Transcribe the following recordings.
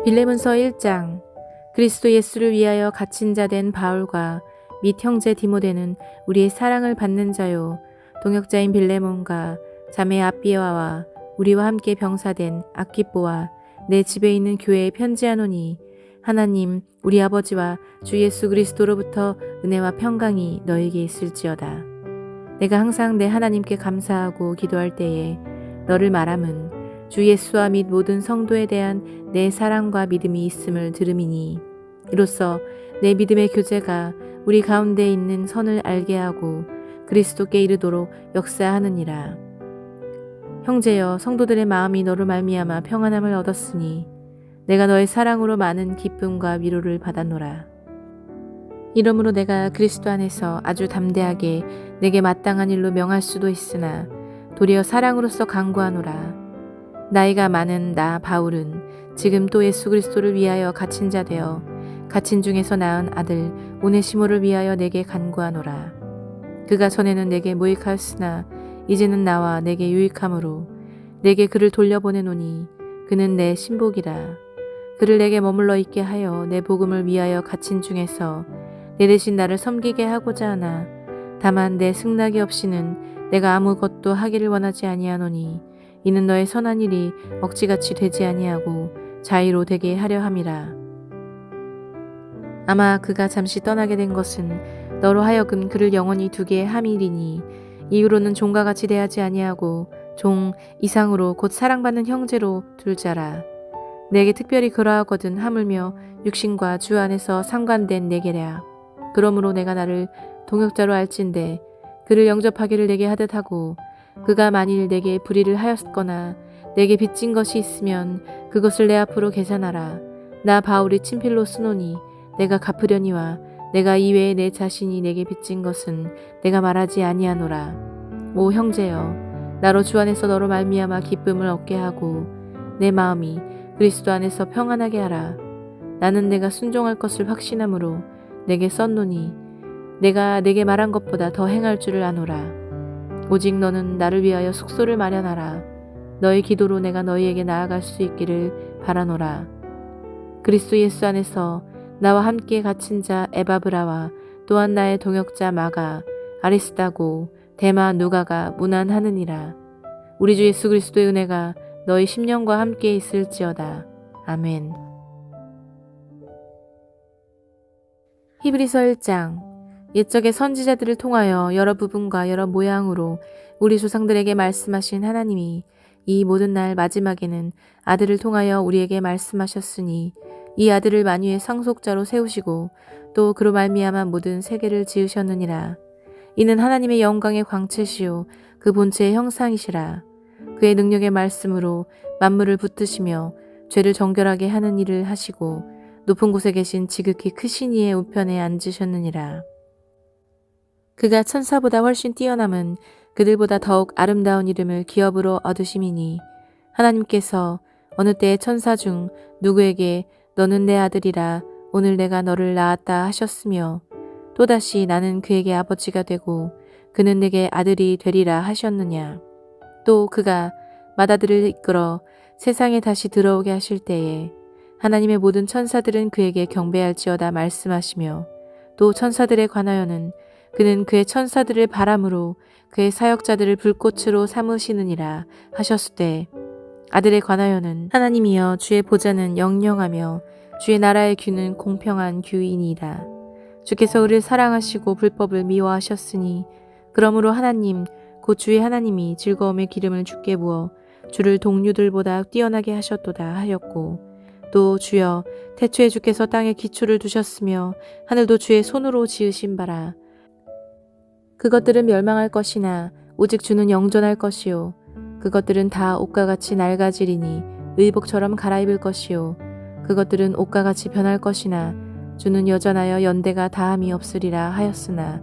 빌레몬서 1장. 그리스도 예수를 위하여 갇힌 자 된 바울과 및 형제 디모데는 우리의 사랑을 받는 자요 동역자인 빌레몬과 자매 아비아와 우리와 함께 병사된 아키뽀와 내 집에 있는 교회에 편지하노니, 하나님 우리 아버지와 주 예수 그리스도로부터 은혜와 평강이 너에게 있을지어다. 내가 항상 내 하나님께 감사하고 기도할 때에 너를 말함은 주 예수와 및 모든 성도에 대한 내 사랑과 믿음이 있음을 들음이니, 이로써 내 믿음의 교제가 우리 가운데 있는 선을 알게 하고 그리스도께 이르도록 역사하느니라. 형제여, 성도들의 마음이 너로 말미암아 평안함을 얻었으니 내가 너의 사랑으로 많은 기쁨과 위로를 받았노라. 이러므로 내가 그리스도 안에서 아주 담대하게 내게 마땅한 일로 명할 수도 있으나 도리어 사랑으로서 간구하노라. 나이가 많은 나 바울은 지금 또 예수 그리스도를 위하여 갇힌 자 되어 갇힌 중에서 낳은 아들 오네시모를 위하여 내게 간구하노라. 그가 전에는 내게 무익하였으나 이제는 나와 내게 유익함으로 내게 그를 돌려보내노니, 그는 내 신복이라. 그를 내게 머물러 있게 하여 내 복음을 위하여 갇힌 중에서 내 대신 나를 섬기게 하고자 하나, 다만 내 승낙이 없이는 내가 아무것도 하기를 원하지 아니하노니, 이는 너의 선한 일이 억지같이 되지 아니하고 자의로 되게 하려 함이라. 아마 그가 잠시 떠나게 된 것은 너로 하여금 그를 영원히 두게 함이리니, 이후로는 종과 같이 대하지 아니하고 종 이상으로 곧 사랑받는 형제로 둘 자라. 내게 특별히 그러하거든 하물며 육신과 주 안에서 상관된 내게랴. 그러므로 내가 나를 동역자로 알진대 그를 영접하기를 내게 하듯 하고, 그가 만일 내게 불의를 하였거나 내게 빚진 것이 있으면 그것을 내 앞으로 계산하라. 나 바울이 친필로 쓰노니 내가 갚으려니와 내가 이외에 내 자신이 내게 빚진 것은 내가 말하지 아니하노라. 오 형제여, 나로 주 안에서 너로 말미암아 기쁨을 얻게 하고 내 마음이 그리스도 안에서 평안하게 하라. 나는 내가 순종할 것을 확신함으로 내게 썼노니 내가 내게 말한 것보다 더 행할 줄을 아노라. 오직 너는 나를 위하여 숙소를 마련하라. 너의 기도로 내가 너희에게 나아갈 수 있기를 바라노라. 그리스도 예수 안에서 나와 함께 갇힌 자 에바브라와 또한 나의 동역자 마가, 아리스다고, 데마 누가가 문안하느니라. 우리 주 예수 그리스도의 은혜가 너희 심령과 함께 있을지어다. 아멘. 히브리서 1장. 옛적의 선지자들을 통하여 여러 부분과 여러 모양으로 우리 조상들에게 말씀하신 하나님이 이 모든 날 마지막에는 아들을 통하여 우리에게 말씀하셨으니, 이 아들을 만유의 상속자로 세우시고 또 그로 말미암아 모든 세계를 지으셨느니라. 이는 하나님의 영광의 광채시요 그 본체의 형상이시라. 그의 능력의 말씀으로 만물을 붙드시며 죄를 정결하게 하는 일을 하시고 높은 곳에 계신 지극히 크신 이의 우편에 앉으셨느니라. 그가 천사보다 훨씬 뛰어남은 그들보다 더욱 아름다운 이름을 기업으로 얻으심이니, 하나님께서 어느 때의 천사 중 누구에게 너는 내 아들이라 오늘 내가 너를 낳았다 하셨으며, 또다시 나는 그에게 아버지가 되고 그는 내게 아들이 되리라 하셨느냐. 또 그가 맏아들을 이끌어 세상에 다시 들어오게 하실 때에 하나님의 모든 천사들은 그에게 경배할지어다 말씀하시며, 또 천사들에 관하여는 그는 그의 천사들을 바람으로 그의 사역자들을 불꽃으로 삼으시느니라 하셨을 때, 아들에 관하여는 하나님이여 주의 보좌는 영영하며 주의 나라의 규는 공평한 규이니이다. 주께서 우리를 사랑하시고 불법을 미워하셨으니, 그러므로 하나님 곧 주의 하나님이 즐거움의 기름을 주께 부어 주를 동류들보다 뛰어나게 하셨도다 하였고, 또 주여 태초에 주께서 땅에 기초를 두셨으며 하늘도 주의 손으로 지으신 바라. 그것들은 멸망할 것이나 오직 주는 영존할 것이요 그것들은 다 옷과 같이 낡아지리니 의복처럼 갈아입을 것이요 그것들은 옷과 같이 변할 것이나 주는 여전하여 연대가 다함이 없으리라 하였으나,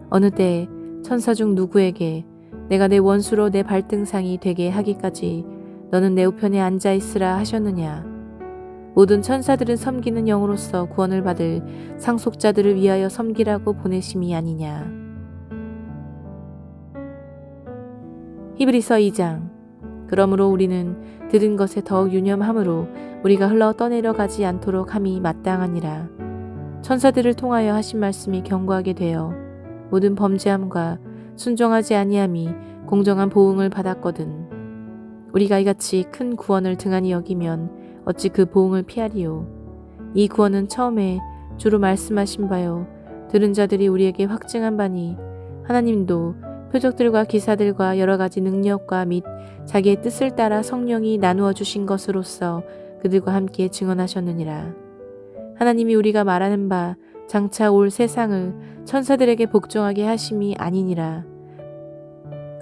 어느 때에 천사 중 누구에게 내가 내 원수로 내 발등상이 되게 하기까지 너는 내 우편에 앉아 있으라 하셨느냐. 모든 천사들은 섬기는 영으로서 구원을 받을 상속자들을 위하여 섬기라고 보내심이 아니냐. 히브리서 2장. 그러므로 우리는 들은 것에 더욱 유념함으로 우리가 흘러 떠내려 가지 않도록 함이 마땅하니라. 천사들을 통하여 하신 말씀이 견고하게 되어 모든 범죄함과 순종하지 아니함이 공정한 보응을 받았거든. 우리가 이같이 큰 구원을 등한히 여기면 어찌 그 보응을 피하리요. 이 구원은 처음에 주로 말씀하신 바요 들은 자들이 우리에게 확증한 바니 하나님도 표적들과 기사들과 여러 가지 능력과 및 자기의 뜻을 따라 성령이 나누어 주신 것으로서 그들과 함께 증언하셨느니라. 하나님이 우리가 말하는 바 장차 올 세상을 천사들에게 복종하게 하심이 아니니라.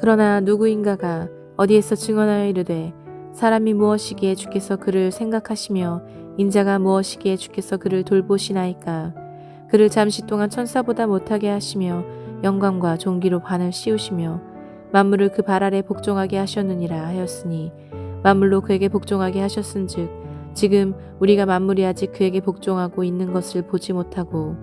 그러나 누구인가가 어디에서 증언하여 이르되 사람이 무엇이기에 주께서 그를 생각하시며 인자가 무엇이기에 주께서 그를 돌보시나이까. 그를 잠시 동안 천사보다 못하게 하시며 영광과 존귀로 반을 씌우시며 만물을 그 발 아래 복종하게 하셨느니라 하였으니 만물로 그에게 복종하게 하셨은즉 지금 우리가 만물이 아직 그에게 복종하고 있는 것을 보지 못하고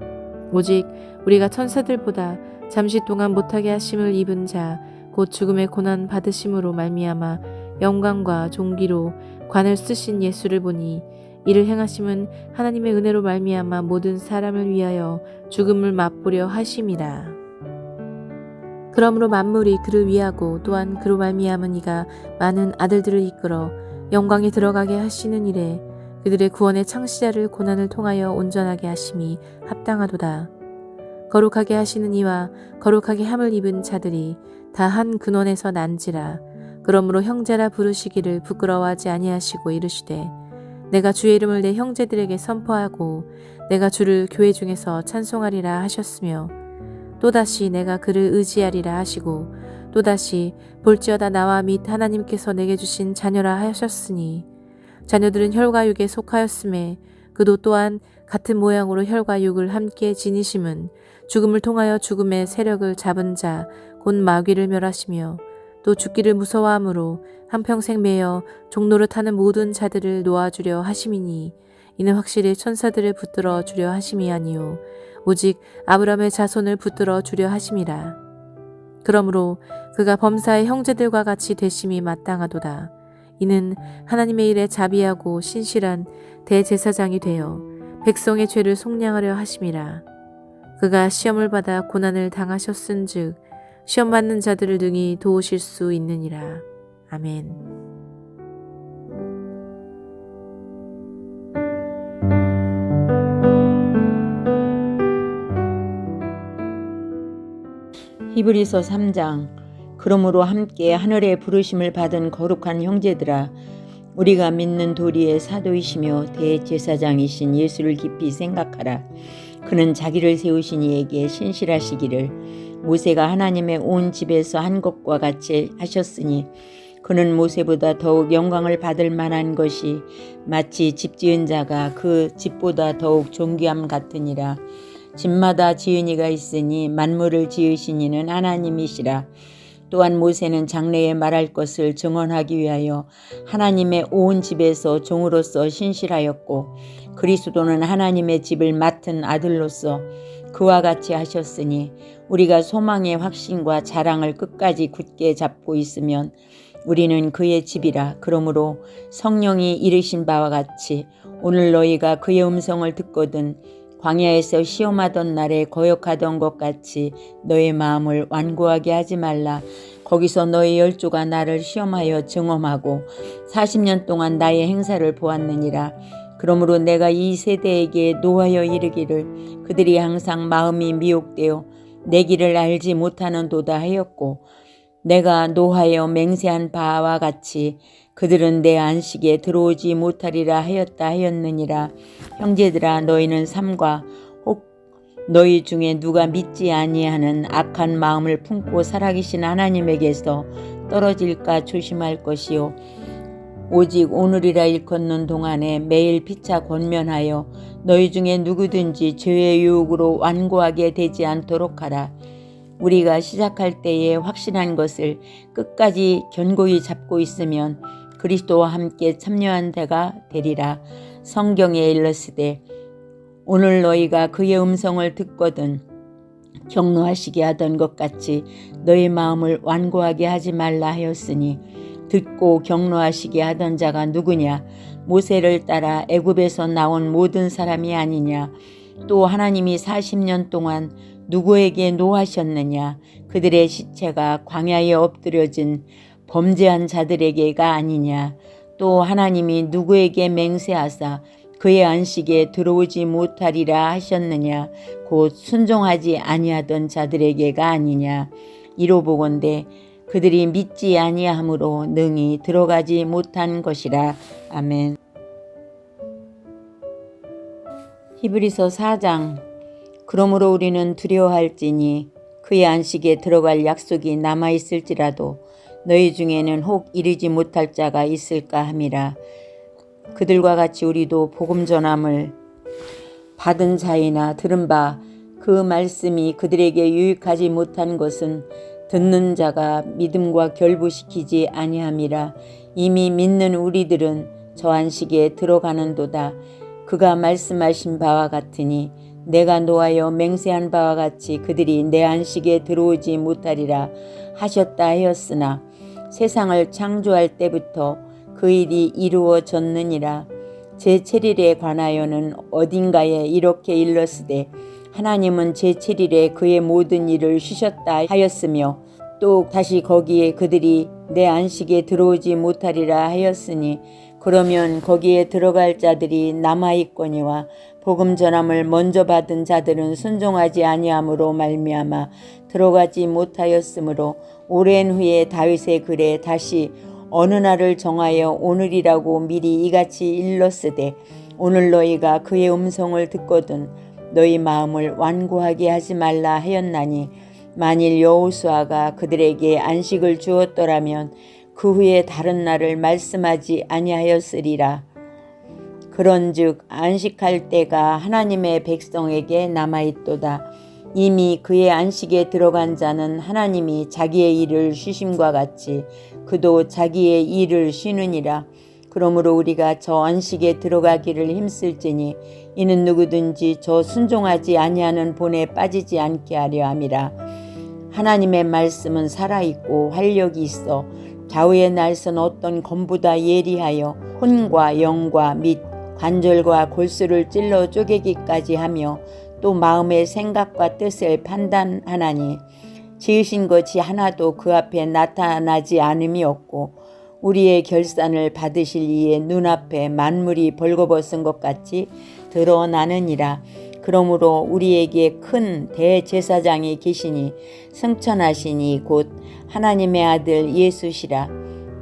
오직 우리가 천사들보다 잠시 동안 못하게 하심을 입은 자 곧 죽음의 고난 받으심으로 말미암아 영광과 존귀로 관을 쓰신 예수를 보니 이를 행하심은 하나님의 은혜로 말미암아 모든 사람을 위하여 죽음을 맛보려 하심이라. 그러므로 만물이 그를 위하고 또한 그로 말미암은 이가 많은 아들들을 이끌어 영광에 들어가게 하시는 일에 그들의 구원의 창시자를 고난을 통하여 온전하게 하심이 합당하도다. 거룩하게 하시는 이와 거룩하게 함을 입은 자들이 다 한 근원에서 난지라. 그러므로 형제라 부르시기를 부끄러워하지 아니하시고 이르시되 내가 주의 이름을 내 형제들에게 선포하고 내가 주를 교회 중에서 찬송하리라 하셨으며 또다시 내가 그를 의지하리라 하시고 또다시 볼지어다 나와 및 하나님께서 내게 주신 자녀라 하셨으니 자녀들은 혈과 육에 속하였음에 그도 또한 같은 모양으로 혈과 육을 함께 지니심은 죽음을 통하여 죽음의 세력을 잡은 자 곧 마귀를 멸하시며 또 죽기를 무서워함으로 한평생 매여 종로를 타는 모든 자들을 놓아주려 하심이니 이는 확실히 천사들을 붙들어 주려 하심이 아니요 오직 아브라함의 자손을 붙들어 주려 하심이라. 그러므로 그가 범사의 형제들과 같이 되심이 마땅하도다. 이는 하나님의 일에 자비하고 신실한 대제사장이 되어 백성의 죄를 속량하려 하심이라. 그가 시험을 받아 고난을 당하셨은즉 시험 받는 자들을 능히 도우실 수 있느니라. 아멘. 히브리서 3장. 그러므로 함께 하늘의 부르심을 받은 거룩한 형제들아, 우리가 믿는 도리의 사도이시며 대제사장이신 예수를 깊이 생각하라. 그는 자기를 세우신 이에게 신실하시기를 모세가 하나님의 온 집에서 한 것과 같이 하셨으니 그는 모세보다 더욱 영광을 받을 만한 것이 마치 집 지은 자가 그 집보다 더욱 존귀함 같으니라. 집마다 지은 이가 있으니 만물을 지으신 이는 하나님이시라. 또한 모세는 장래에 말할 것을 증언하기 위하여 하나님의 온 집에서 종으로서 신실하였고 그리스도는 하나님의 집을 맡은 아들로서 그와 같이 하셨으니 우리가 소망의 확신과 자랑을 끝까지 굳게 잡고 있으면 우리는 그의 집이라. 그러므로 성령이 이르신 바와 같이 오늘 너희가 그의 음성을 듣거든 광야에서 시험하던 날에 거역하던 것 같이 너의 마음을 완고하게 하지 말라. 거기서 너의 열조가 나를 시험하여 증험하고 40년 동안 나의 행사를 보았느니라. 그러므로 내가 이 세대에게 노하여 이르기를 그들이 항상 마음이 미혹되어 내 길을 알지 못하는 도다 하였고 내가 노하여 맹세한 바와 같이 그들은 내 안식에 들어오지 못하리라 하였다 하였느니라. 형제들아, 너희는 삼가 혹 너희 중에 누가 믿지 아니하는 악한 마음을 품고 살아계신 하나님에게서 떨어질까 조심할 것이요 오직 오늘이라 일컫는 동안에 매일 피차 권면하여 너희 중에 누구든지 죄의 유혹으로 완고하게 되지 않도록 하라. 우리가 시작할 때에 확신한 것을 끝까지 견고히 잡고 있으면 그리스도와 함께 참여한 자가 되리라. 성경에 일렀으되 오늘 너희가 그의 음성을 듣거든 경노하시게 하던 것 같이 너희 마음을 완고하게 하지 말라 하였으니 듣고 경노하시게 하던 자가 누구냐? 모세를 따라 애굽에서 나온 모든 사람이 아니냐? 또 하나님이 40년 동안 누구에게 노하셨느냐? 그들의 시체가 광야에 엎드려진 범죄한 자들에게가 아니냐? 또 하나님이 누구에게 맹세하사 그의 안식에 들어오지 못하리라 하셨느냐? 곧 순종하지 아니하던 자들에게가 아니냐? 이로 보건대 그들이 믿지 아니함으로 능히 들어가지 못한 것이라. 아멘. 히브리서 4장. 그러므로 우리는 두려워할지니 그의 안식에 들어갈 약속이 남아있을지라도 너희 중에는 혹 이르지 못할 자가 있을까 함이라. 그들과 같이 우리도 복음 전함을 받은 자이나 들은 바 그 말씀이 그들에게 유익하지 못한 것은 듣는 자가 믿음과 결부시키지 아니함이라. 이미 믿는 우리들은 저 안식에 들어가는도다. 그가 말씀하신 바와 같으니 내가 노하여 맹세한 바와 같이 그들이 내 안식에 들어오지 못하리라 하셨다 하였으나 세상을 창조할 때부터 그 일이 이루어졌느니라. 제7일에 관하여는 어딘가에 이렇게 일렀으되 하나님은 제7일에 그의 모든 일을 쉬셨다 하였으며 또 다시 거기에 그들이 내 안식에 들어오지 못하리라 하였으니 그러면 거기에 들어갈 자들이 남아있거니와 복음 전함을 먼저 받은 자들은 순종하지 아니함으로 말미암아 들어가지 못하였으므로 오랜 후에 다윗의 글에 다시 어느 날을 정하여 오늘이라고 미리 이같이 일렀으되 오늘 너희가 그의 음성을 듣거든 너희 마음을 완고하게 하지 말라 하였나니 만일 여호수아가 그들에게 안식을 주었더라면 그 후에 다른 날을 말씀하지 아니하였으리라. 그런즉 안식할 때가 하나님의 백성에게 남아있도다. 이미 그의 안식에 들어간 자는 하나님이 자기의 일을 쉬심과 같이 그도 자기의 일을 쉬느니라. 그러므로 우리가 저 안식에 들어가기를 힘쓸지니 이는 누구든지 저 순종하지 아니하는 본에 빠지지 않게 하려 함이라. 하나님의 말씀은 살아있고 활력이 있어 좌우의 날선 어떤 검보다 예리하여 혼과 영과 및 관절과 골수를 찔러 쪼개기까지 하며 또 마음의 생각과 뜻을 판단하나니 지으신 것이 하나도 그 앞에 나타나지 않음이 없고 우리의 결산을 받으실 이의 눈앞에 만물이 벌거벗은 것 같이 드러나느니라. 그러므로 우리에게 큰 대제사장이 계시니 승천하시니 곧 하나님의 아들 예수시라.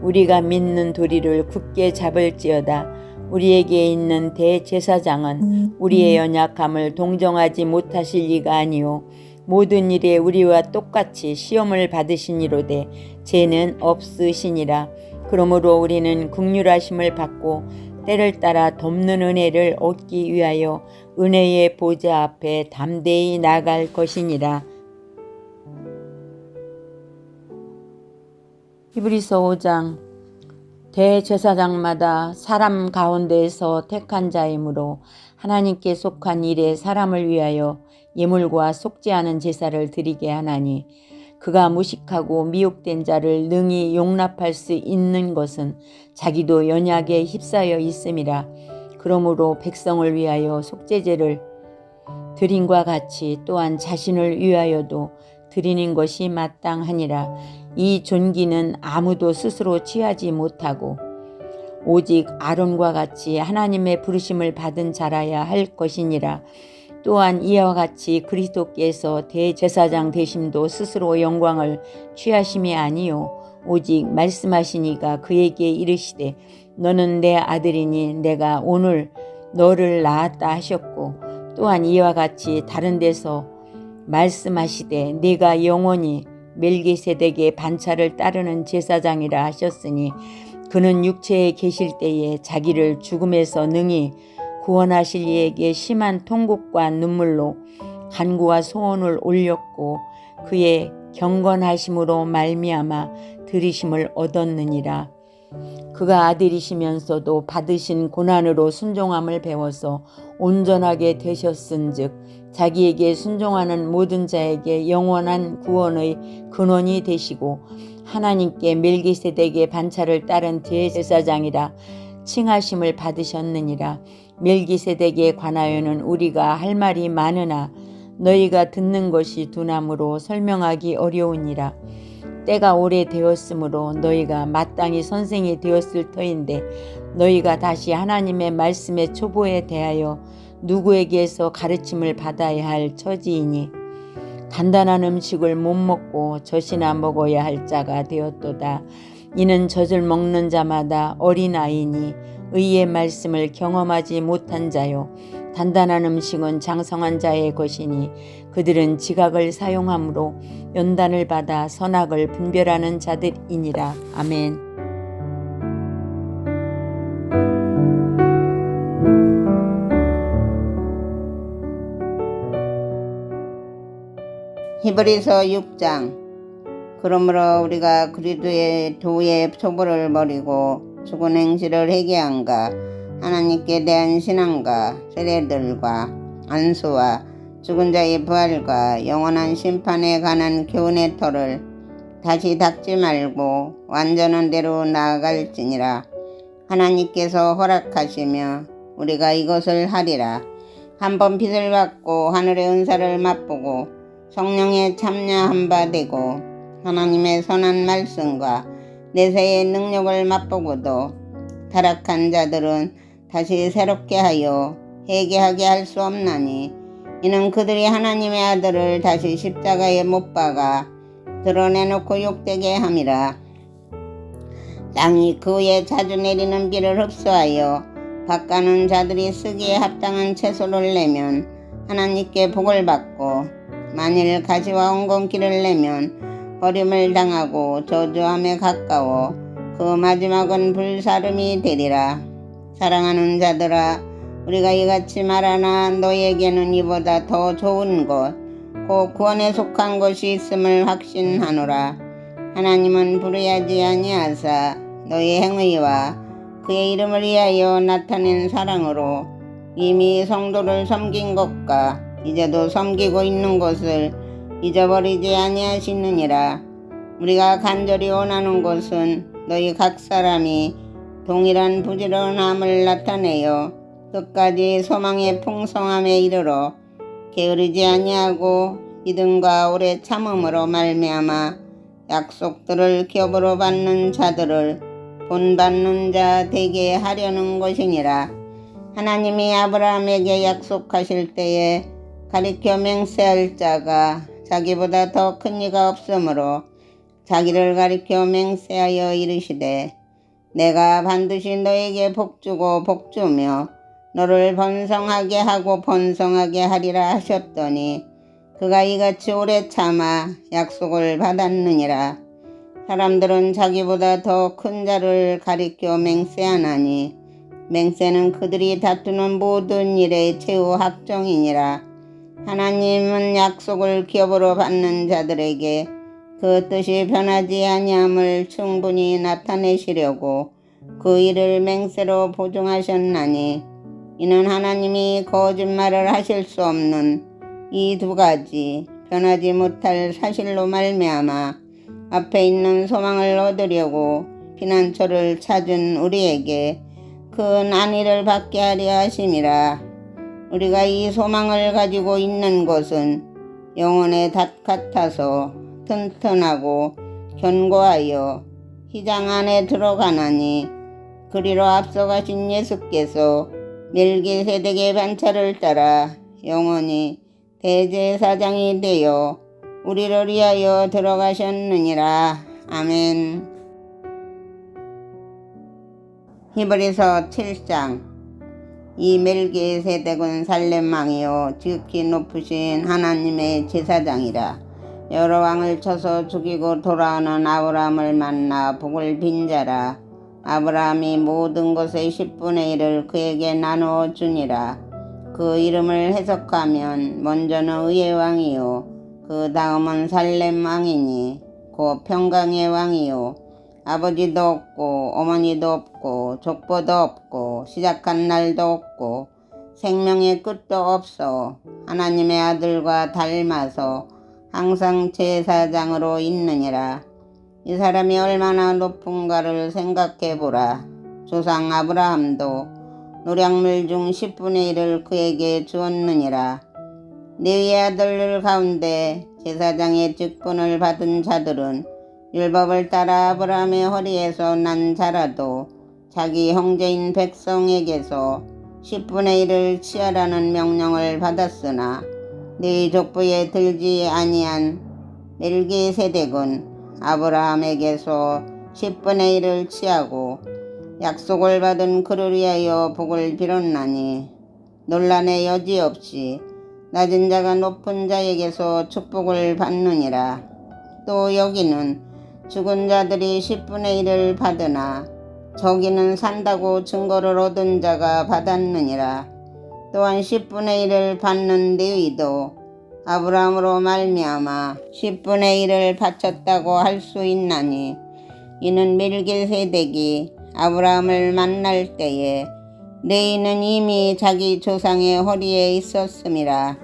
우리가 믿는 도리를 굳게 잡을지어다. 우리에게 있는 대제사장은 우리의 연약함을 동정하지 못하실 리가 아니요 모든 일에 우리와 똑같이 시험을 받으시니로되 죄는 없으시니라. 그러므로 우리는 긍휼하심을 받고 때를 따라 돕는 은혜를 얻기 위하여 은혜의 보좌 앞에 담대히 나갈 것이니라. 히브리서 5장. 대제사장마다 사람 가운데에서 택한 자이므로 하나님께 속한 일에 사람을 위하여 예물과 속지 않은 제사를 드리게 하나니 그가 무식하고 미혹된 자를 능히 용납할 수 있는 것은 자기도 연약에 휩싸여 있음이라. 그러므로 백성을 위하여 속죄제를 드림과 같이 또한 자신을 위하여도 드리는 것이 마땅하니라. 이 존귀는 아무도 스스로 취하지 못하고 오직 아론과 같이 하나님의 부르심을 받은 자라야 할 것이니라. 또한 이와 같이 그리스도께서 대제사장 되심도 스스로 영광을 취하심이 아니요 오직 말씀하시니가 그에게 이르시되 너는 내 아들이니 내가 오늘 너를 낳았다 하셨고 또한 이와 같이 다른 데서 말씀하시되 네가 영원히 멜기세덱의 반차를 따르는 제사장이라 하셨으니 그는 육체에 계실 때에 자기를 죽음에서 능히 구원하실 이에게 심한 통곡과 눈물로 간구와 소원을 올렸고 그의 경건하심으로 말미암아 들으심을 얻었느니라. 그가 아들이시면서도 받으신 고난으로 순종함을 배워서 온전하게 되셨은즉 자기에게 순종하는 모든 자에게 영원한 구원의 근원이 되시고 하나님께 멜기세덱의 반차를 따른 대제사장이라 칭하심을 받으셨느니라. 멜기세덱에 관하여는 우리가 할 말이 많으나 너희가 듣는 것이 두나무로 설명하기 어려우니라. 때가 오래되었으므로 너희가 마땅히 선생이 되었을 터인데 너희가 다시 하나님의 말씀의 초보에 대하여 누구에게서 가르침을 받아야 할 처지이니 단단한 음식을 못 먹고 젖이나 먹어야 할 자가 되었도다. 이는 젖을 먹는 자마다 어린아이니 의의 말씀을 경험하지 못한 자요 단단한 음식은 장성한 자의 것이니 그들은 지각을 사용함으로 연단을 받아 선악을 분별하는 자들이니라. 아멘. 히브리서 6장. 그러므로 우리가 그리스도의 도의 초보를 버리고 죽은 행실을 회개한가 하나님께 대한 신앙과 세례들과 안수와 죽은 자의 부활과 영원한 심판에 관한 교훈의 터를 다시 닦지 말고 완전한 대로 나아갈지니라. 하나님께서 허락하시며 우리가 이것을 하리라. 한번 빚을 받고 하늘의 은사를 맛보고 성령에 참여한 바 되고 하나님의 선한 말씀과 내세의 능력을 맛보고도 타락한 자들은 다시 새롭게 하여 회개하게 할 수 없나니 이는 그들이 하나님의 아들을 다시 십자가에 못 박아 드러내놓고 욕되게 함이라. 땅이 그의 자주 내리는 비를 흡수하여 밭가는 자들이 쓰기에 합당한 채소를 내면 하나님께 복을 받고 만일 가시와 엉겅퀴를 내면 버림을 당하고 저주함에 가까워 그 마지막은 불사름이 되리라. 사랑하는 자들아, 우리가 이같이 말하나 너희에게는 이보다 더 좋은 것, 곧 구원에 속한 것이 있음을 확신하노라. 하나님은 불의하지 아니하사 너희 행위와 그의 이름을 위하여 나타낸 사랑으로 이미 성도를 섬긴 것과 이제도 섬기고 있는 것을 잊어버리지 아니하시느니라. 우리가 간절히 원하는 것은 너희 각 사람이 동일한 부지런함을 나타내어 끝까지 소망의 풍성함에 이르러 게으르지 아니하고 믿음과 오래 참음으로 말미암아 약속들을 겹으로 받는 자들을 본받는 자 되게 하려는 것이니라. 하나님이 아브라함에게 약속하실 때에 가리켜 맹세할 자가 자기보다 더 큰 이가 없으므로 자기를 가리켜 맹세하여 이르시되 내가 반드시 너에게 복주고 복주며 너를 번성하게 하고 번성하게 하리라 하셨더니 그가 이같이 오래 참아 약속을 받았느니라. 사람들은 자기보다 더 큰 자를 가리켜 맹세하나니 맹세는 그들이 다투는 모든 일의 최후 확정이니라. 하나님은 약속을 기업으로 받는 자들에게 그 뜻이 변하지 아니함을 충분히 나타내시려고 그 일을 맹세로 보증하셨나니 이는 하나님이 거짓말을 하실 수 없는 이 두 가지 변하지 못할 사실로 말미암아 앞에 있는 소망을 얻으려고 피난처를 찾은 우리에게 큰 안위를 받게 하려 하심이라. 우리가 이 소망을 가지고 있는 것은 영혼의 닷 같아서 튼튼하고 견고하여 휘장 안에 들어가나니 그리로 앞서가신 예수께서 멜기세덱의 반차를 따라 영원히 대제사장이 되어 우리를 위하여 들어가셨느니라. 아멘. 히브리서 7장. 이 멜기세덱은 살렘 왕이요 지극히 높으신 하나님의 제사장이라. 여러 왕을 쳐서 죽이고 돌아오는 아브라함을 만나 복을 빈 자라. 아브라함이 모든 것의 10분의 1을 그에게 나누어 주니라. 그 이름을 해석하면 먼저는 의의 왕이요 그 다음은 살렘 왕이니 곧 평강의 왕이요 아버지도 없고 어머니도 없고 족보도 없고 시작한 날도 없고 생명의 끝도 없어 하나님의 아들과 닮아서 항상 제사장으로 있느니라. 이 사람이 얼마나 높은가를 생각해보라. 조상 아브라함도 노량물 중 10분의 1을 그에게 주었느니라. 레위의 아들들 가운데 제사장의 직분을 받은 자들은 율법을 따라 아브라함의 허리에서 난 자라도 자기 형제인 백성에게서 10분의 1을 취하라는 명령을 받았으나 네 족보에 들지 아니한 멜기세덱은 아브라함에게서 10분의 1을 취하고 약속을 받은 그를 위하여 복을 빌었나니 논란의 여지 없이 낮은 자가 높은 자에게서 축복을 받느니라. 또 여기는 죽은 자들이 10분의 1을 받으나 저기는 산다고 증거를 얻은 자가 받았느니라. 또한 10분의 1을 받는 레위도 아브라함으로 말미암아 10분의 1을 바쳤다고 할 수 있나니 이는 멜기세덱이 아브라함을 만날 때에 레위는 이미 자기 조상의 허리에 있었음이라.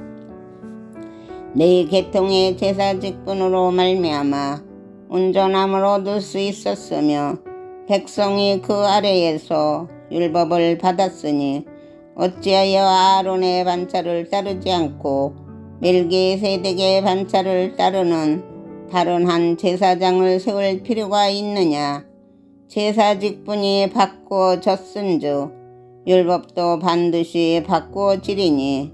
레위 계통의 제사 직분으로 말미암아 온전함을 얻을 수 있었으며 백성이 그 아래에서 율법을 받았으니 어찌하여 아론의 반차를 따르지 않고 멜기세덱의 반차를 따르는 다른 한 제사장을 세울 필요가 있느냐. 제사 직분이 바꾸어졌은즉 율법도 반드시 바꾸어지리니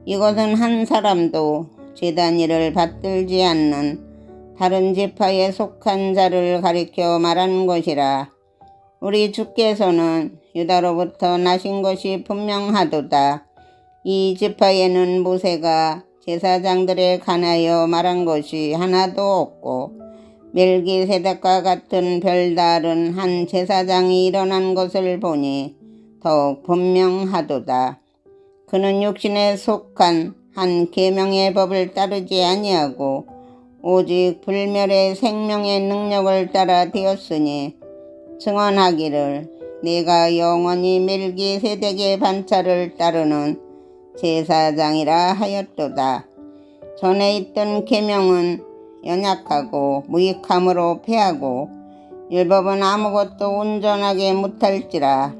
이것은 한 사람도 제단 일을 받들지 않는 다른 지파에 속한 자를 가리켜 말한 것이라. 우리 주께서는 유다로부터 나신 것이 분명하도다. 이 지파에는 모세가 제사장들에 관하여 말한 것이 하나도 없고 멜기세덱과 같은 별다른 한 제사장이 일어난 것을 보니 더욱 분명하도다. 그는 육신에 속한 한 계명의 법을 따르지 아니하고 오직 불멸의 생명의 능력을 따라 되었으니 증언하기를 내가 영원히 멜기세덱의 반차를 따르는 제사장이라 하였도다. 전에 있던 계명은 연약하고 무익함으로 패하고 율법은 아무것도 온전하게 못할지라.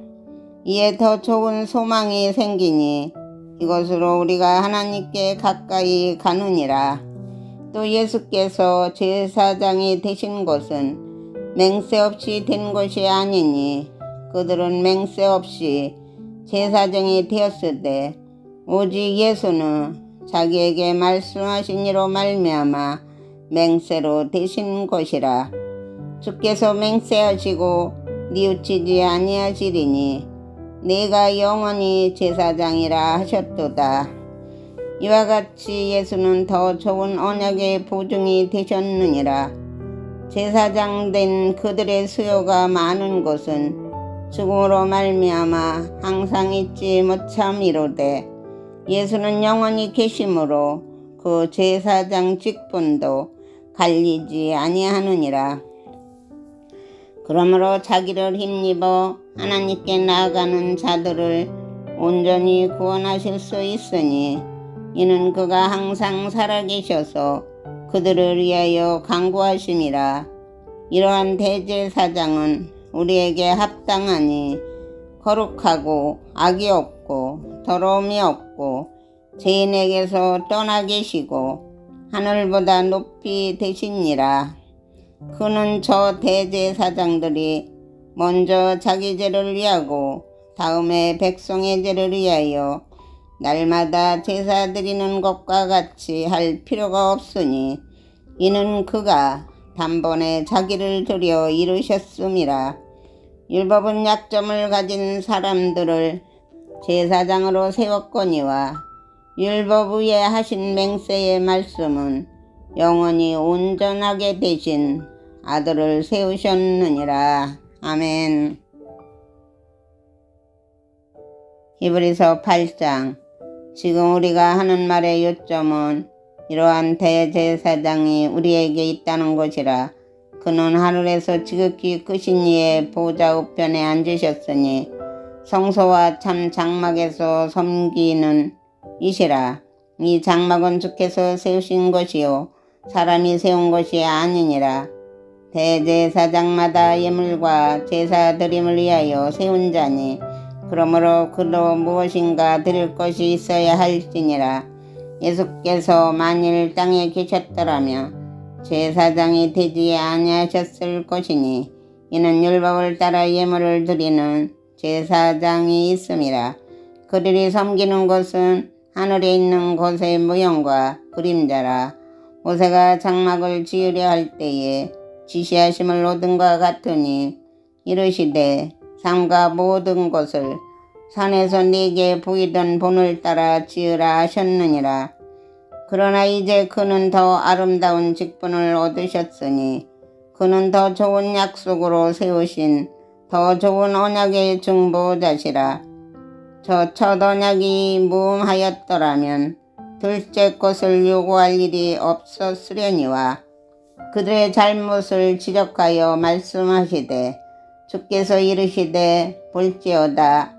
이에 더 좋은 소망이 생기니 이것으로 우리가 하나님께 가까이 가느니라. 또 예수께서 제사장이 되신 것은 맹세 없이 된 것이 아니니 그들은 맹세 없이 제사장이 되었으되 오직 예수는 자기에게 말씀하신 이로 말미암아 맹세로 되신 것이라. 주께서 맹세하시고 뉘우치지 아니하시리니 내가 영원히 제사장이라 하셨도다. 이와 같이 예수는 더 좋은 언약의 보증이 되셨느니라. 제사장 된 그들의 수요가 많은 것은 죽음으로 말미암아 항상 잊지 못함이로되 예수는 영원히 계심으로 그 제사장 직분도 갈리지 아니하느니라. 그러므로 자기를 힘입어 하나님께 나아가는 자들을 온전히 구원하실 수 있으니 이는 그가 항상 살아계셔서 그들을 위하여 간구하심이라. 이러한 대제사장은 우리에게 합당하니 거룩하고 악이 없고 더러움이 없고 죄인에게서 떠나 계시고 하늘보다 높이 되시니라. 그는 저 대제사장들이 먼저 자기 죄를 위하고 다음에 백성의 죄를 위하여 날마다 제사 드리는 것과 같이 할 필요가 없으니 이는 그가 단번에 자기를 드려 이루셨음이라. 율법은 약점을 가진 사람들을 제사장으로 세웠거니와 율법 위에 하신 맹세의 말씀은 영원히 온전하게 되신 아들을 세우셨느니라. 아멘. 히브리서 8장. 지금 우리가 하는 말의 요점은 이러한 대제사장이 우리에게 있다는 것이라. 그는 하늘에서 지극히 크신 이의 보좌 우편에 앉으셨으니 성소와 참 장막에서 섬기는 이시라. 이 장막은 주께서 세우신 것이요 사람이 세운 것이 아니니라. 대제사장마다 예물과 제사 드림을 위하여 세운 자니 그러므로 그로 무엇인가 드릴 것이 있어야 할지니라. 예수께서 만일 땅에 계셨더라면 제사장이 되지 아니하셨을 것이니 이는 율법을 따라 예물을 드리는 제사장이 있음이라. 그들이 섬기는 것은 하늘에 있는 곳의 모형과 그림자라. 모세가 장막을 지으려 할 때에 지시하심을 얻은과 같으니 이르시되 삼가 모든 것을 산에서 네게 보이던 본을 따라 지으라 하셨느니라. 그러나 이제 그는 더 아름다운 직분을 얻으셨으니 그는 더 좋은 약속으로 세우신 더 좋은 언약의 중보자시라. 저 첫 언약이 무음하였더라면 둘째 것을 요구할 일이 없었으려니와 그들의 잘못을 지적하여 말씀하시되 주께서 이르시되 볼지어다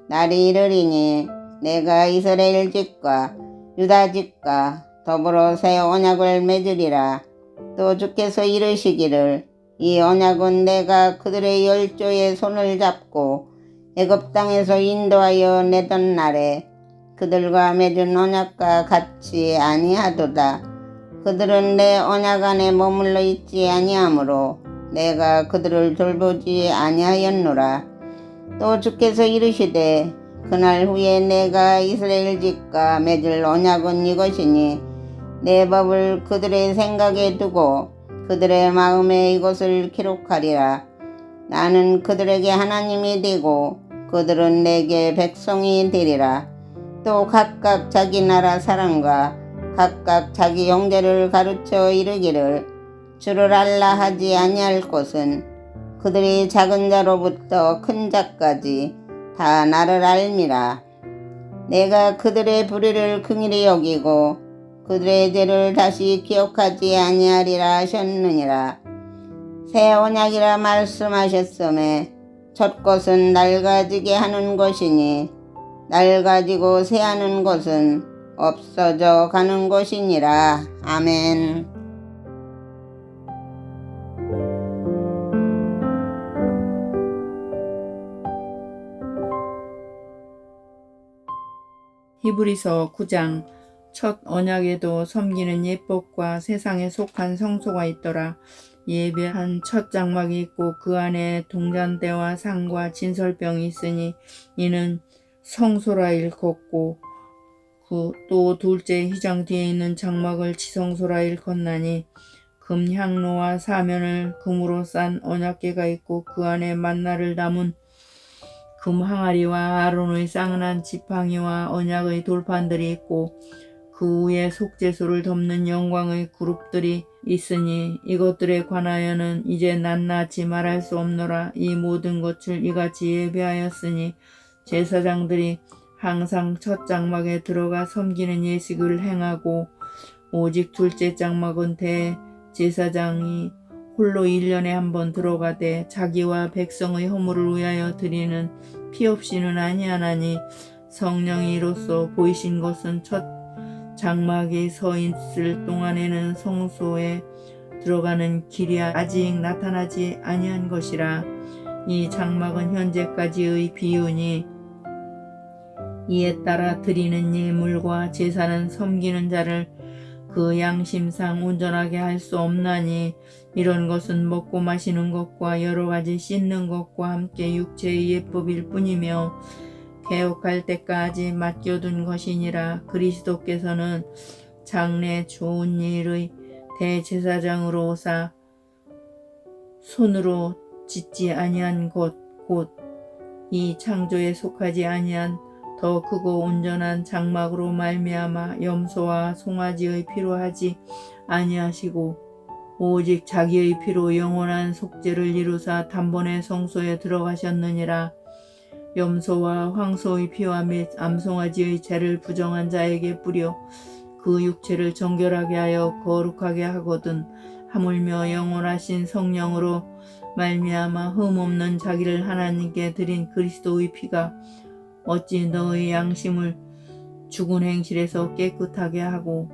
날이 이르리니 내가 이스라엘 집과 유다 집과 더불어 새 언약을 맺으리라. 또 주께서 이르시기를 이 언약은 내가 그들의 열조의 손을 잡고 애굽 땅에서 인도하여 내던 날에 그들과 맺은 언약과 같이 아니하도다. 그들은 내 언약 안에 머물러 있지 아니하므로 내가 그들을 돌보지 아니하였노라. 또 주께서 이르시되 그날 후에 내가 이스라엘 집과 맺을 언약은 이것이니 내 법을 그들의 생각에 두고 그들의 마음에 이것을 기록하리라. 나는 그들에게 하나님이 되고 그들은 내게 백성이 되리라. 또 각각 자기 나라 사람과 각각 자기 형제를 가르쳐 이르기를 주를 알라 하지 아니할 것은 그들이 작은 자로부터 큰 자까지 다 나를 알미라. 내가 그들의 불의를 긍휼히 여기고 그들의 죄를 다시 기억하지 아니하리라 하셨느니라. 새 언약이라 말씀하셨음에 첫 것은 낡아지게 하는 것이니 낡아지고 새하는 것은 없어져 가는 것이니라. 아멘. 히브리서 9장. 첫 언약에도 섬기는 예법과 세상에 속한 성소가 있더라. 예배한 첫 장막이 있고 그 안에 동잔대와 상과 진설병이 있으니 이는 성소라 일컫고 또 둘째 휘장 뒤에 있는 장막을 지성소라 일컫나니 금 향로와 사면을 금으로 싼 언약궤가 있고 그 안에 만나를 담은 금 항아리와 아론의 쌍난 지팡이와 언약의 돌판들이 있고 그 위에 속죄소를 덮는 영광의 그룹들이 있으니 이것들에 관하여는 이제 낱낱이 말할 수 없노라. 이 모든 것을 이같이 예배하였으니 제사장들이 항상 첫 장막에 들어가 섬기는 예식을 행하고 오직 둘째 장막은 대제사장이 홀로 1년에 한 번 들어가되 자기와 백성의 허물을 위하여 드리는 피 없이는 아니하나니 성령이 이로써 보이신 것은 첫 장막이 서 있을 동안에는 성소에 들어가는 길이 아직 나타나지 아니한 것이라. 이 장막은 현재까지의 비유니 이에 따라 드리는 예물과 제사는 섬기는 자를 그 양심상 온전하게 할 수 없나니 이런 것은 먹고 마시는 것과 여러 가지 씻는 것과 함께 육체의 예법일 뿐이며 개옥할 때까지 맡겨둔 것이니라. 그리스도께서는 장래 좋은 일의 대제사장으로 오사 손으로 짓지 아니한 것 곧 이 창조에 속하지 아니한 더 크고 온전한 장막으로 말미암아 염소와 송아지의 피로 하지 아니하시고 오직 자기의 피로 영원한 속죄를 이루사 단번에 성소에 들어가셨느니라. 염소와 황소의 피와 및 암송아지의 죄를 부정한 자에게 뿌려 그 육체를 정결하게 하여 거룩하게 하거든 하물며 영원하신 성령으로 말미암아 흠없는 자기를 하나님께 드린 그리스도의 피가 어찌 너의 양심을 죽은 행실에서 깨끗하게 하고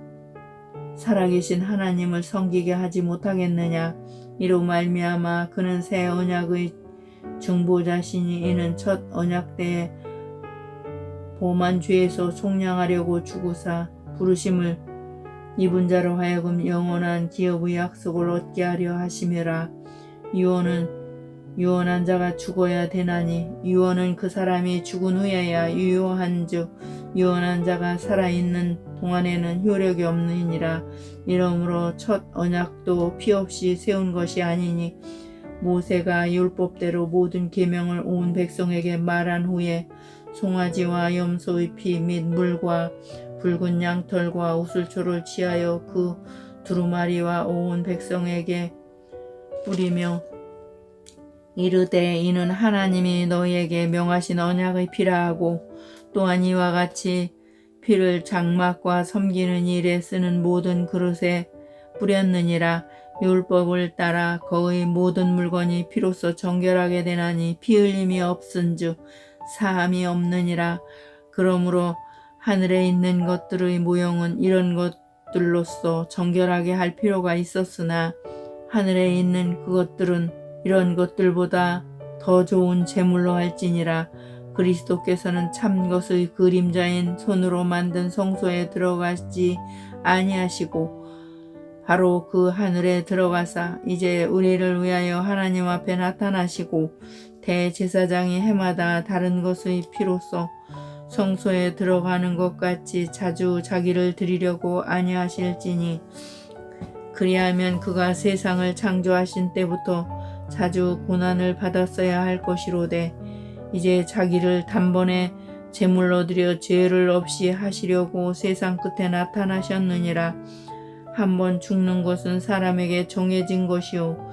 살아계신 하나님을 섬기게 하지 못하겠느냐. 이로 말미암아 그는 새 언약의 중보자시니 이는 첫 언약 때에 범한 죄에서 속량하려고 죽으사 부르심을 입은 자로 하여금 영원한 기업의 약속을 얻게 하려 하심이라. 유언한 자가 죽어야 되나니 유언은 그 사람이 죽은 후에야 유효한즉 유언한 자가 살아있는 동안에는 효력이 없느니라. 이러므로 첫 언약도 피 없이 세운 것이 아니니 모세가 율법대로 모든 계명을 온 백성에게 말한 후에 송아지와 염소의 피 및 물과 붉은 양털과 우슬초를 취하여 그 두루마리와 온 백성에게 뿌리며 이르되 이는 하나님이 너희에게 명하신 언약의 피라 하고 또한 이와 같이 피를 장막과 섬기는 일에 쓰는 모든 그릇에 뿌렸느니라. 율법을 따라 거의 모든 물건이 피로써 정결하게 되나니 피 흘림이 없은즉 사함이 없느니라. 그러므로 하늘에 있는 것들의 모형은 이런 것들로서 정결하게 할 필요가 있었으나 하늘에 있는 그것들은 이런 것들보다 더 좋은 제물로 할지니라. 그리스도께서는 참 것의 그림자인 손으로 만든 성소에 들어가지 아니하시고 바로 그 하늘에 들어가사 이제 우리를 위하여 하나님 앞에 나타나시고 대제사장이 해마다 다른 것의 피로써 성소에 들어가는 것 같이 자주 자기를 드리려고 아니하실지니 그리하면 그가 세상을 창조하신 때부터 자주 고난을 받았어야 할 것이로되 이제 자기를 단번에 제물로 드려 죄를 없이 하시려고 세상 끝에 나타나셨느니라. 한번 죽는 것은 사람에게 정해진 것이요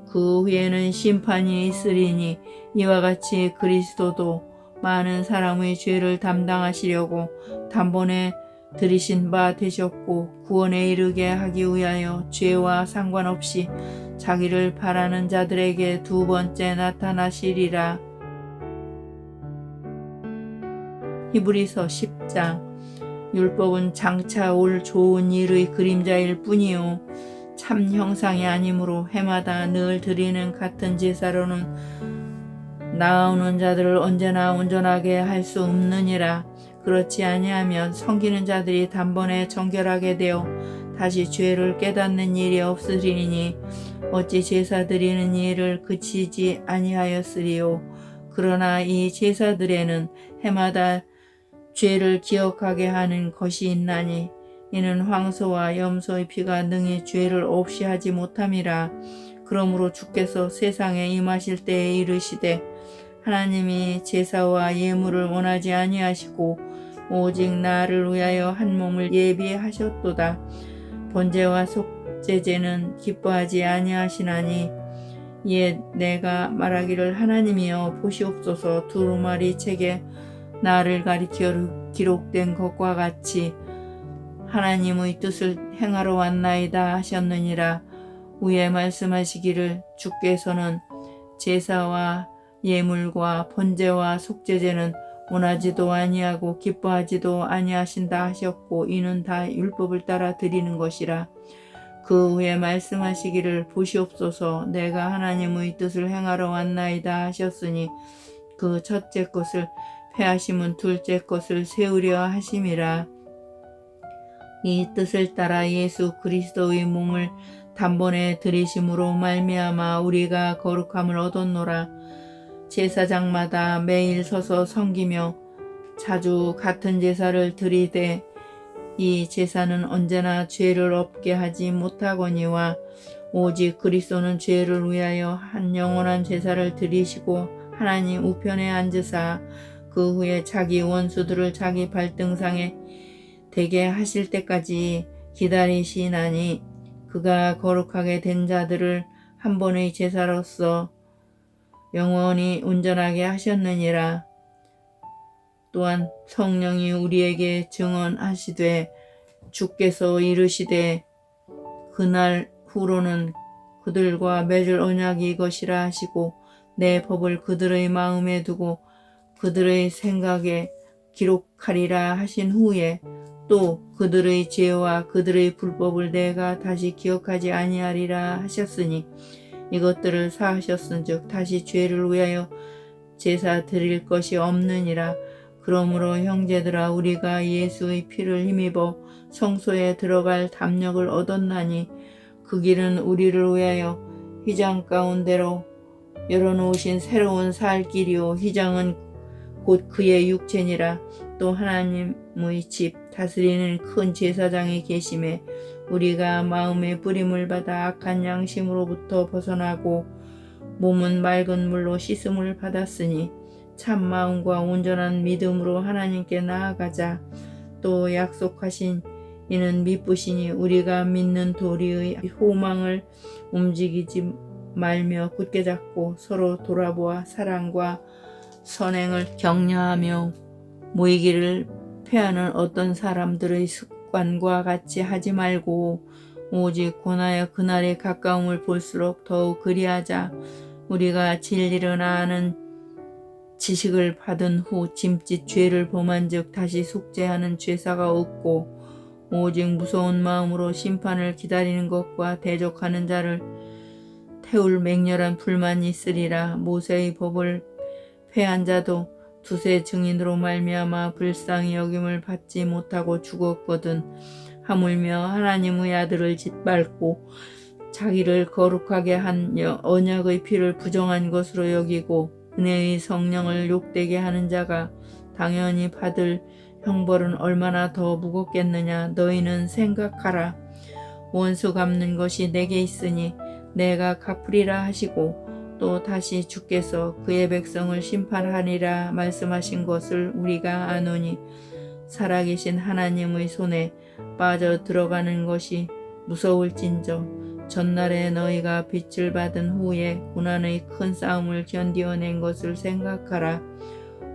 그 후에는 심판이 있으리니 이와 같이 그리스도도 많은 사람의 죄를 담당하시려고 단번에 들이신 바 되셨고 구원에 이르게 하기 위하여 죄와 상관없이 자기를 바라는 자들에게 두 번째 나타나시리라. 히브리서 10장. 율법은 장차 올 좋은 일의 그림자일 뿐이요 참 형상이 아니므로 해마다 늘 드리는 같은 제사로는 나아오는 자들을 언제나 온전하게 할 수 없느니라. 그렇지 아니하면 섬기는 자들이 단번에 정결하게 되어 다시 죄를 깨닫는 일이 없으리니 어찌 제사 드리는 일을 그치지 아니하였으리요. 그러나 이 제사들에는 해마다 죄를 기억하게 하는 것이 있나니 이는 황소와 염소의 피가 능히 죄를 없이 하지 못함이라. 그러므로 주께서 세상에 임하실 때에 이르시되 하나님이 제사와 예물을 원하지 아니하시고 오직 나를 위하여 한 몸을 예비하셨도다. 번제와 속죄제는 기뻐하지 아니하시나니 이에 내가 말하기를 하나님이여 보시옵소서 두루마리 책에 나를 가리켜 기록된 것과 같이 하나님의 뜻을 행하러 왔나이다 하셨느니라. 위에 말씀하시기를 주께서는 제사와 예물과 번제와 속죄제는 원하지도 아니하고 기뻐하지도 아니하신다 하셨고 이는 다 율법을 따라 드리는 것이라. 그 후에 말씀하시기를 보시옵소서 내가 하나님의 뜻을 행하러 왔나이다 하셨으니 그 첫째 것을 패하심은 둘째 것을 세우려 하심이라. 이 뜻을 따라 예수 그리스도의 몸을 단번에 들이심으로 말미암아 우리가 거룩함을 얻었노라. 제사장마다 매일 서서 섬기며 자주 같은 제사를 드리되 이 제사는 언제나 죄를 없게 하지 못하거니와 오직 그리스도는 죄를 위하여 한 영원한 제사를 드리시고 하나님 우편에 앉으사 그 후에 자기 원수들을 자기 발등상에 되게 하실 때까지 기다리시나니 그가 거룩하게 된 자들을 한 번의 제사로서 영원히 온전하게 하셨느니라. 또한 성령이 우리에게 증언하시되 주께서 이르시되 그날 후로는 그들과 맺을 언약이 이것이라 하시고 내 법을 그들의 마음에 두고 그들의 생각에 기록하리라 하신 후에 또 그들의 죄와 그들의 불법을 내가 다시 기억하지 아니하리라 하셨으니 이것들을 사하셨은즉 다시 죄를 위하여 제사 드릴 것이 없느니라. 그러므로 형제들아 우리가 예수의 피를 힘입어 성소에 들어갈 담력을 얻었나니 그 길은 우리를 위하여 휘장 가운데로 열어놓으신 새로운 살 길이요 휘장은 곧 그의 육체니라. 또 하나님의 집 다스리는 큰 제사장이 계심에 우리가 마음의 뿌림을 받아 악한 양심으로부터 벗어나고 몸은 맑은 물로 씻음을 받았으니 참 마음과 온전한 믿음으로 하나님께 나아가자. 또 약속하신 이는 미쁘시니 우리가 믿는 도리의 호망을 움직이지 말며 굳게 잡고 서로 돌아보아 사랑과 선행을 격려하며 모이기를 패하는 어떤 사람들의 습관과 같이 하지 말고 오직 권하여 그날의 가까움을 볼수록 더욱 그리하자. 우리가 진리를 아는 지식을 받은 후 짐짓 죄를 범한즉 다시 속죄하는 죄사가 없고 오직 무서운 마음으로 심판을 기다리는 것과 대적하는 자를 태울 맹렬한 불만이 있으리라. 모세의 법을 패한 자도 두세 증인으로 말미암아 불쌍히 여김을 받지 못하고 죽었거든. 하물며 하나님의 아들을 짓밟고 자기를 거룩하게 한 언약의 피를 부정한 것으로 여기고 은혜의 성령을 욕되게 하는 자가 당연히 받을 형벌은 얼마나 더 무겁겠느냐. 너희는 생각하라. 원수 갚는 것이 내게 있으니 내가 갚으리라 하시고 또 다시 주께서 그의 백성을 심판하리라 말씀하신 것을 우리가 아노니 살아계신 하나님의 손에 빠져 들어가는 것이 무서울진저 전날에 너희가 빛을 받은 후에 고난의 큰 싸움을 견디어낸 것을 생각하라.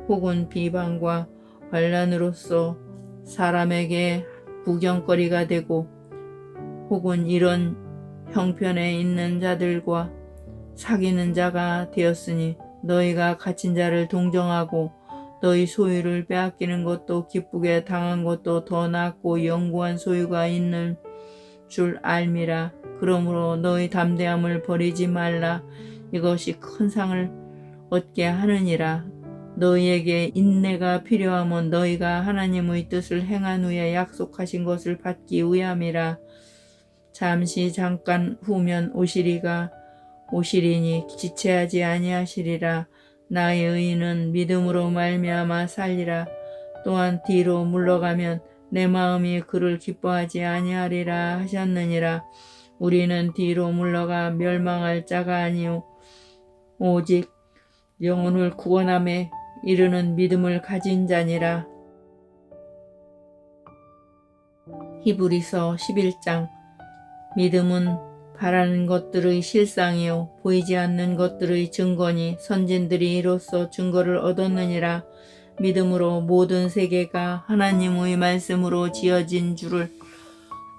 혹은 비방과 환난으로서 사람에게 구경거리가 되고 혹은 이런 형편에 있는 자들과 사귀는 자가 되었으니 너희가 갇힌 자를 동정하고 너희 소유를 빼앗기는 것도 기쁘게 당한 것도 더 낫고 영구한 소유가 있는 줄 알미라. 그러므로 너희 담대함을 버리지 말라. 이것이 큰 상을 얻게 하느니라. 너희에게 인내가 필요하면 너희가 하나님의 뜻을 행한 후에 약속하신 것을 받기 위함이라. 잠시 잠깐 후면 오시리니 지체하지 아니하시리라. 나의 의인은 믿음으로 말미암아 살리라. 또한 뒤로 물러가면 내 마음이 그를 기뻐하지 아니하리라 하셨느니라. 우리는 뒤로 물러가 멸망할 자가 아니요 오직 영혼을 구원함에 이르는 믿음을 가진 자니라. 히브리서 11장. 믿음은 바라는 것들의 실상이요 보이지 않는 것들의 증거니 선진들이 이로써 증거를 얻었느니라. 믿음으로 모든 세계가 하나님의 말씀으로 지어진 줄을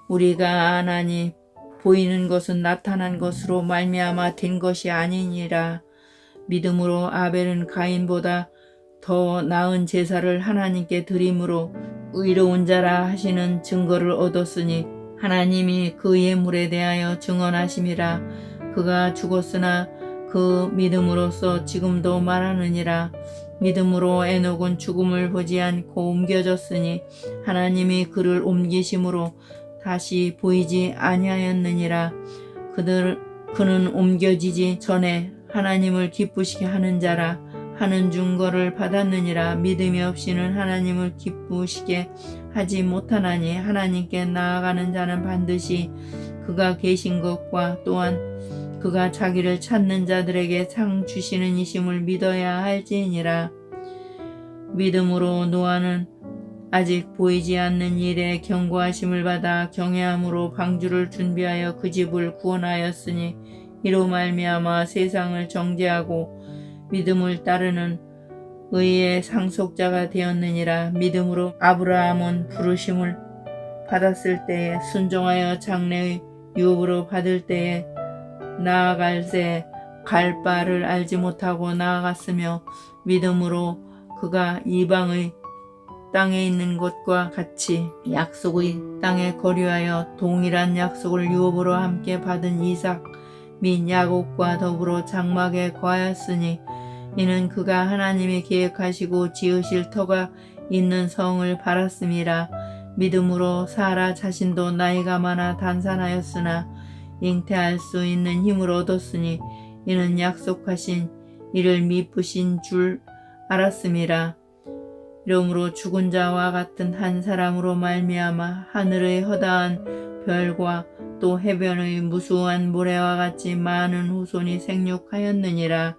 우리가 아나니 보이는 것은 나타난 것으로 말미암아 된 것이 아니니라. 믿음으로 아벨은 가인보다 더 나은 제사를 하나님께 드림으로 의로운 자라 하시는 증거를 얻었으니 하나님이 그 예물에 대하여 증언하심이라. 그가 죽었으나 그 믿음으로써 지금도 말하느니라. 믿음으로 에녹은 죽음을 보지 않고 옮겨졌으니 하나님이 그를 옮기심으로 다시 보이지 아니하였느니라. 그는 옮겨지지 전에 하나님을 기쁘시게 하는 자라 하는 증거를 받았느니라. 믿음이 없이는 하나님을 기쁘시게 하지 못하나니 하나님께 나아가는 자는 반드시 그가 계신 것과 또한 그가 자기를 찾는 자들에게 상 주시는 이심을 믿어야 할지니라. 믿음으로 노아는 아직 보이지 않는 일에 경고하심을 받아 경외함으로 방주를 준비하여 그 집을 구원하였으니 이로 말미암아 세상을 정죄하고 믿음을 따르는 의의 상속자가 되었느니라. 믿음으로 아브라함은 부르심을 받았을 때에 순종하여 장래의 유업으로 받을 때에 나아갈새 갈 바를 알지 못하고 나아갔으며 믿음으로 그가 이방의 땅에 있는 것과 같이 약속의 땅에 거류하여 동일한 약속을 유업으로 함께 받은 이삭 및 야곱과 더불어 장막에 거하였으니 이는 그가 하나님이 계획하시고 지으실 터가 있는 성을 바랐음이라. 믿음으로 사라 자신도 나이가 많아 단산하였으나 잉태할 수 있는 힘을 얻었으니 이는 약속하신 이를 미쁘신 줄 알았음이라. 이러므로 죽은 자와 같은 한 사람으로 말미암아 하늘의 허다한 별과 또 해변의 무수한 모래와 같이 많은 후손이 생육하였느니라.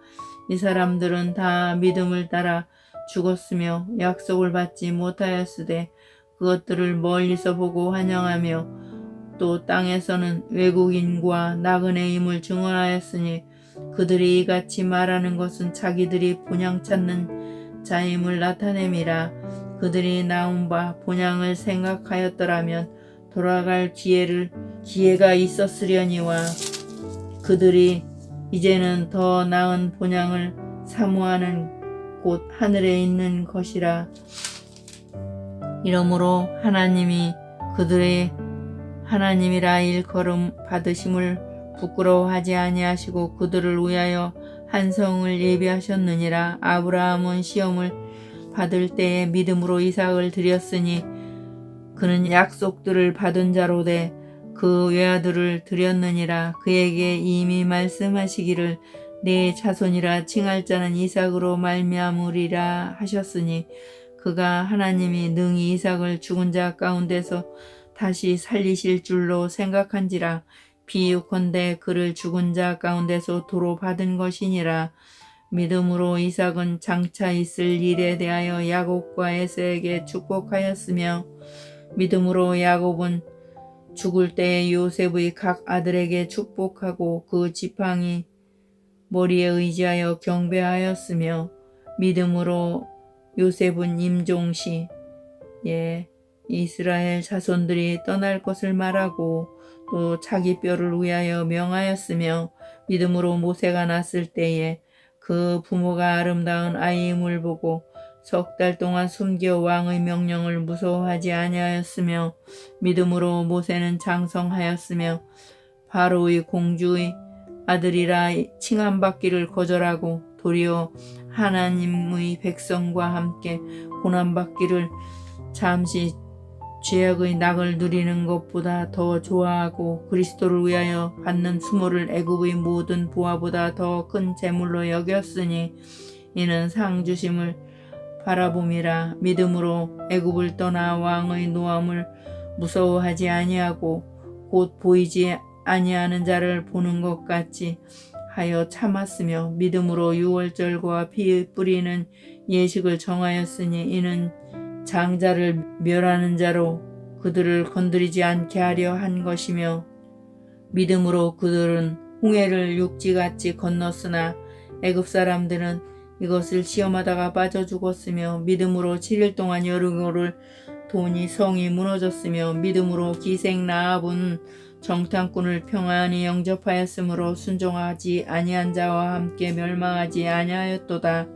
이 사람들은 다 믿음을 따라 죽었으며 약속을 받지 못하였으되 그것들을 멀리서 보고 환영하며 또 땅에서는 외국인과 나그네임을 증언하였으니 그들이 이같이 말하는 것은 자기들이 본향 찾는 자임을 나타냄이라. 그들이 나온 바 본향을 생각하였더라면 돌아갈 기회가 있었으려니와 그들이 이제는 더 나은 본향을 사모하는 곳 하늘에 있는 것이라. 이러므로 하나님이 그들의 하나님이라 일컬음 받으심을 부끄러워하지 아니하시고 그들을 위하여 한 성을 예비하셨느니라. 아브라함은 시험을 받을 때에 믿음으로 이삭을 드렸으니 그는 약속들을 받은 자로 돼 그 외아들을 드렸느니라. 그에게 이미 말씀하시기를 내 자손이라 칭할 자는 이삭으로 말미암으리라 하셨으니 그가 하나님이 능히 이삭을 죽은 자 가운데서 다시 살리실 줄로 생각한지라. 비유컨대 그를 죽은 자 가운데서 도로 받은 것이니라. 믿음으로 이삭은 장차 있을 일에 대하여 야곱과 에서에게 축복하였으며 믿음으로 야곱은 죽을 때에 요셉의 각 아들에게 축복하고 그 지팡이 머리에 의지하여 경배하였으며 믿음으로 요셉은 임종시 이스라엘 자손들이 떠날 것을 말하고 또 자기 뼈를 위하여 명하였으며 믿음으로 모세가 났을 때에 그 부모가 아름다운 아이임을 보고 석 달 동안 숨겨 왕의 명령을 무서워하지 아니하였으며 믿음으로 모세는 장성하였으며 바로의 공주의 아들이라 칭함받기를 거절하고 도리어 하나님의 백성과 함께 고난받기를 잠시 죄악의 낙을 누리는 것보다 더 좋아하고 그리스도를 위하여 받는 수모를 애굽의 모든 보화보다 더 큰 재물로 여겼으니 이는 상 주심을 바라봄이라. 믿음으로 애굽을 떠나 왕의 노함을 무서워하지 아니하고 곧 보이지 아니하는 자를 보는 것 같이 하여 참았으며 믿음으로 유월절과 피 뿌리는 예식을 정하였으니 이는 장자를 멸하는 자로 그들을 건드리지 않게 하려 한 것이며 믿음으로 그들은 홍해를 육지같이 건넜으나 애굽 사람들은 이것을 시험하다가 빠져 죽었으며 믿음으로 7일 동안 여리고를 도니 성이 무너졌으며 믿음으로 기생 라합은 정탐꾼을 평안히 영접하였으므로 순종하지 아니한 자와 함께 멸망하지 아니하였도다.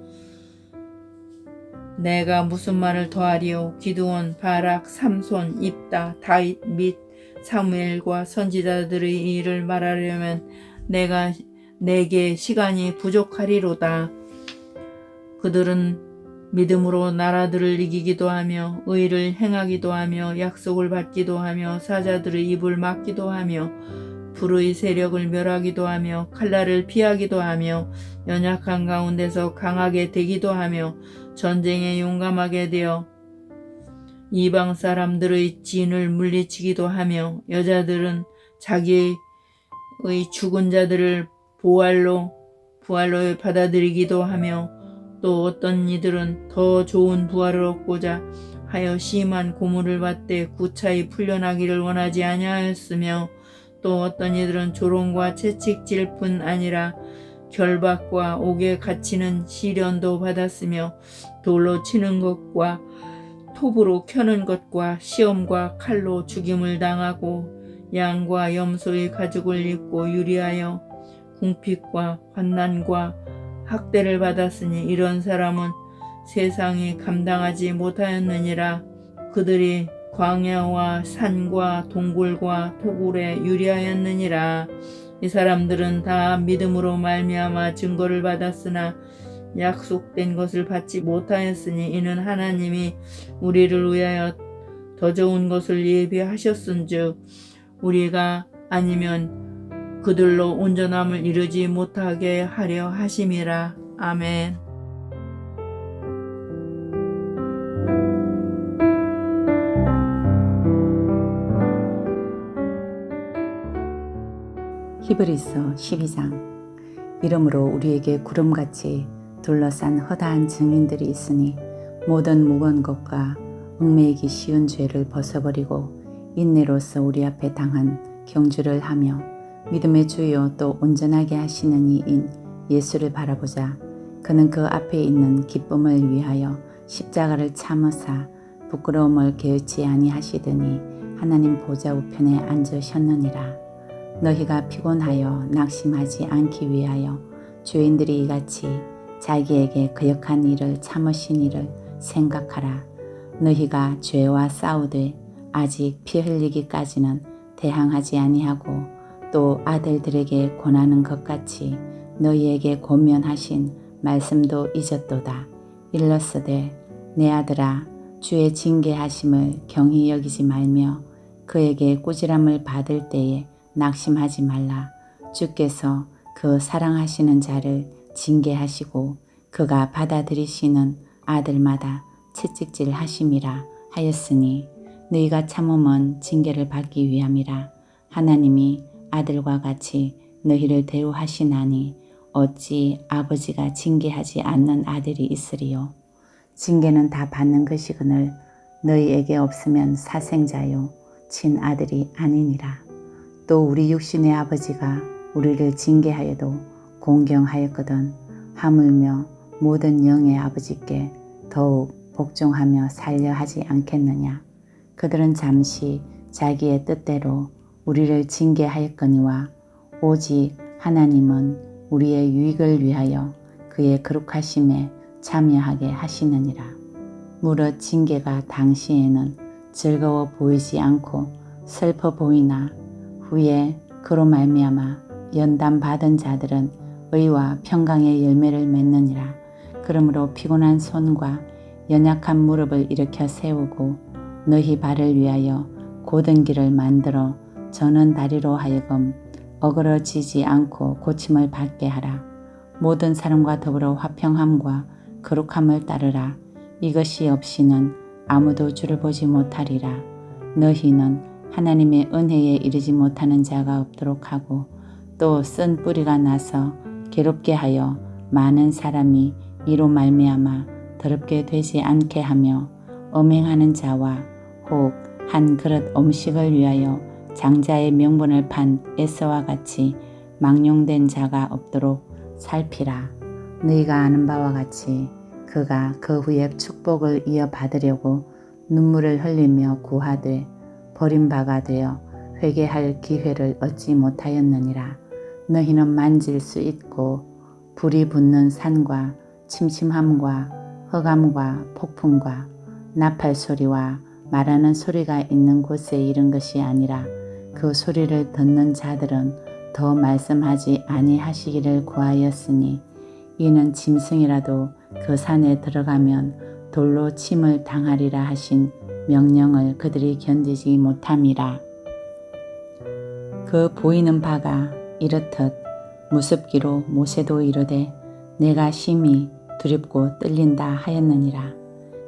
내가 무슨 말을 더하리요? 기드온, 바락, 삼손, 입다, 다윗 및 사무엘과 선지자들의 일을 말하려면 내게 시간이 부족하리로다. 그들은 믿음으로 나라들을 이기기도 하며 의를 행하기도 하며 약속을 받기도 하며 사자들의 입을 막기도 하며 불의 세력을 멸하기도 하며 칼날을 피하기도 하며 연약한 가운데서 강하게 되기도 하며 전쟁에 용감하게 되어 이방 사람들의 진을 물리치기도 하며 여자들은 자기의 죽은 자들을 부활로 받아들이기도 하며 또 어떤 이들은 더 좋은 부활을 얻고자 하여 심한 고문을 받되 구차히 풀려나기를 원하지 아니하였으며 또 어떤 이들은 조롱과 채찍질 뿐 아니라 결박과 옥에 갇히는 시련도 받았으며 돌로 치는 것과 톱으로 켜는 것과 시험과 칼로 죽임을 당하고 양과 염소의 가죽을 입고 유리하여 궁핍과 환난과 학대를 받았으니 이런 사람은 세상이 감당하지 못하였느니라. 그들이 광야와 산과 동굴과 토굴에 유리하였느니라. 이 사람들은 다 믿음으로 말미암아 증거를 받았으나 약속된 것을 받지 못하였으니 이는 하나님이 우리를 위하여 더 좋은 것을 예비하셨은즉 우리가 아니면 그들로 온전함을 이루지 못하게 하려 하심이라. 아멘. 히브리서 12장. 이러므로 우리에게 구름같이 둘러싼 허다한 증인들이 있으니 모든 무거운 것과 얽매이기 쉬운 죄를 벗어버리고 인내로서 우리 앞에 당한 경주를 하며 믿음의 주요 또 온전하게 하시는 이인 예수를 바라보자. 그는 그 앞에 있는 기쁨을 위하여 십자가를 참으사 부끄러움을 개의치 아니하시더니 하나님 보좌 우편에 앉으셨느니라. 너희가 피곤하여 낙심하지 않기 위하여 죄인들이 이같이 자기에게 거역한 일을 참으신 일을 생각하라. 너희가 죄와 싸우되 아직 피 흘리기까지는 대항하지 아니하고 또 아들들에게 권하는 것 같이 너희에게 권면하신 말씀도 잊었도다. 일렀으되 내 아들아 주의 징계하심을 경히 여기지 말며 그에게 꾸지람을 받을 때에 낙심하지 말라. 주께서 그 사랑하시는 자를 징계하시고 그가 받아들이시는 아들마다 채찍질 하심이라 하였으니 너희가 참음은 징계를 받기 위함이라. 하나님이 아들과 같이 너희를 대우하시나니 어찌 아버지가 징계하지 않는 아들이 있으리요. 징계는 다 받는 것이거늘 너희에게 없으면 사생자요 친아들이 아니니라. 또 우리 육신의 아버지가 우리를 징계하여도 공경하였거든 하물며 모든 영의 아버지께 더욱 복종하며 살려 하지 않겠느냐. 그들은 잠시 자기의 뜻대로 우리를 징계하였거니와 오직 하나님은 우리의 유익을 위하여 그의 거룩하심에 참여하게 하시느니라. 무릇 징계가 당시에는 즐거워 보이지 않고 슬퍼 보이나 후에 그로 말미암아 연단 받은 자들은 의와 평강의 열매를 맺느니라. 그러므로 피곤한 손과 연약한 무릎을 일으켜 세우고 너희 발을 위하여 곧은 길을 만들어 저는 다리로 하여금 어그러지지 않고 고침을 받게 하라. 모든 사람과 더불어 화평함과 거룩함을 따르라. 이것이 없이는 아무도 주를 보지 못하리라. 너희는 하나님의 은혜에 이르지 못하는 자가 없도록 하고 또 쓴 뿌리가 나서 괴롭게 하여 많은 사람이 이로 말미암아 더럽게 되지 않게 하며 엄행하는 자와 혹 한 그릇 음식을 위하여 장자의 명분을 판 에서와 같이 망령된 자가 없도록 살피라. 너희가 아는 바와 같이 그가 그 후에 축복을 이어받으려고 눈물을 흘리며 구하되 버림바가 되어 회개할 기회를 얻지 못하였느니라. 너희는 만질 수 있고 불이 붙는 산과 침침함과 흑암과 폭풍과 나팔 소리와 말하는 소리가 있는 곳에 이른 것이 아니라 그 소리를 듣는 자들은 더 말씀하지 아니하시기를 구하였으니 이는 짐승이라도 그 산에 들어가면 돌로 침을 당하리라 하신 명령을 그들이 견디지 못함이라. 그 보이는 바가 이렇듯 무섭기로 모세도 이르되 내가 심히 두렵고 떨린다 하였느니라.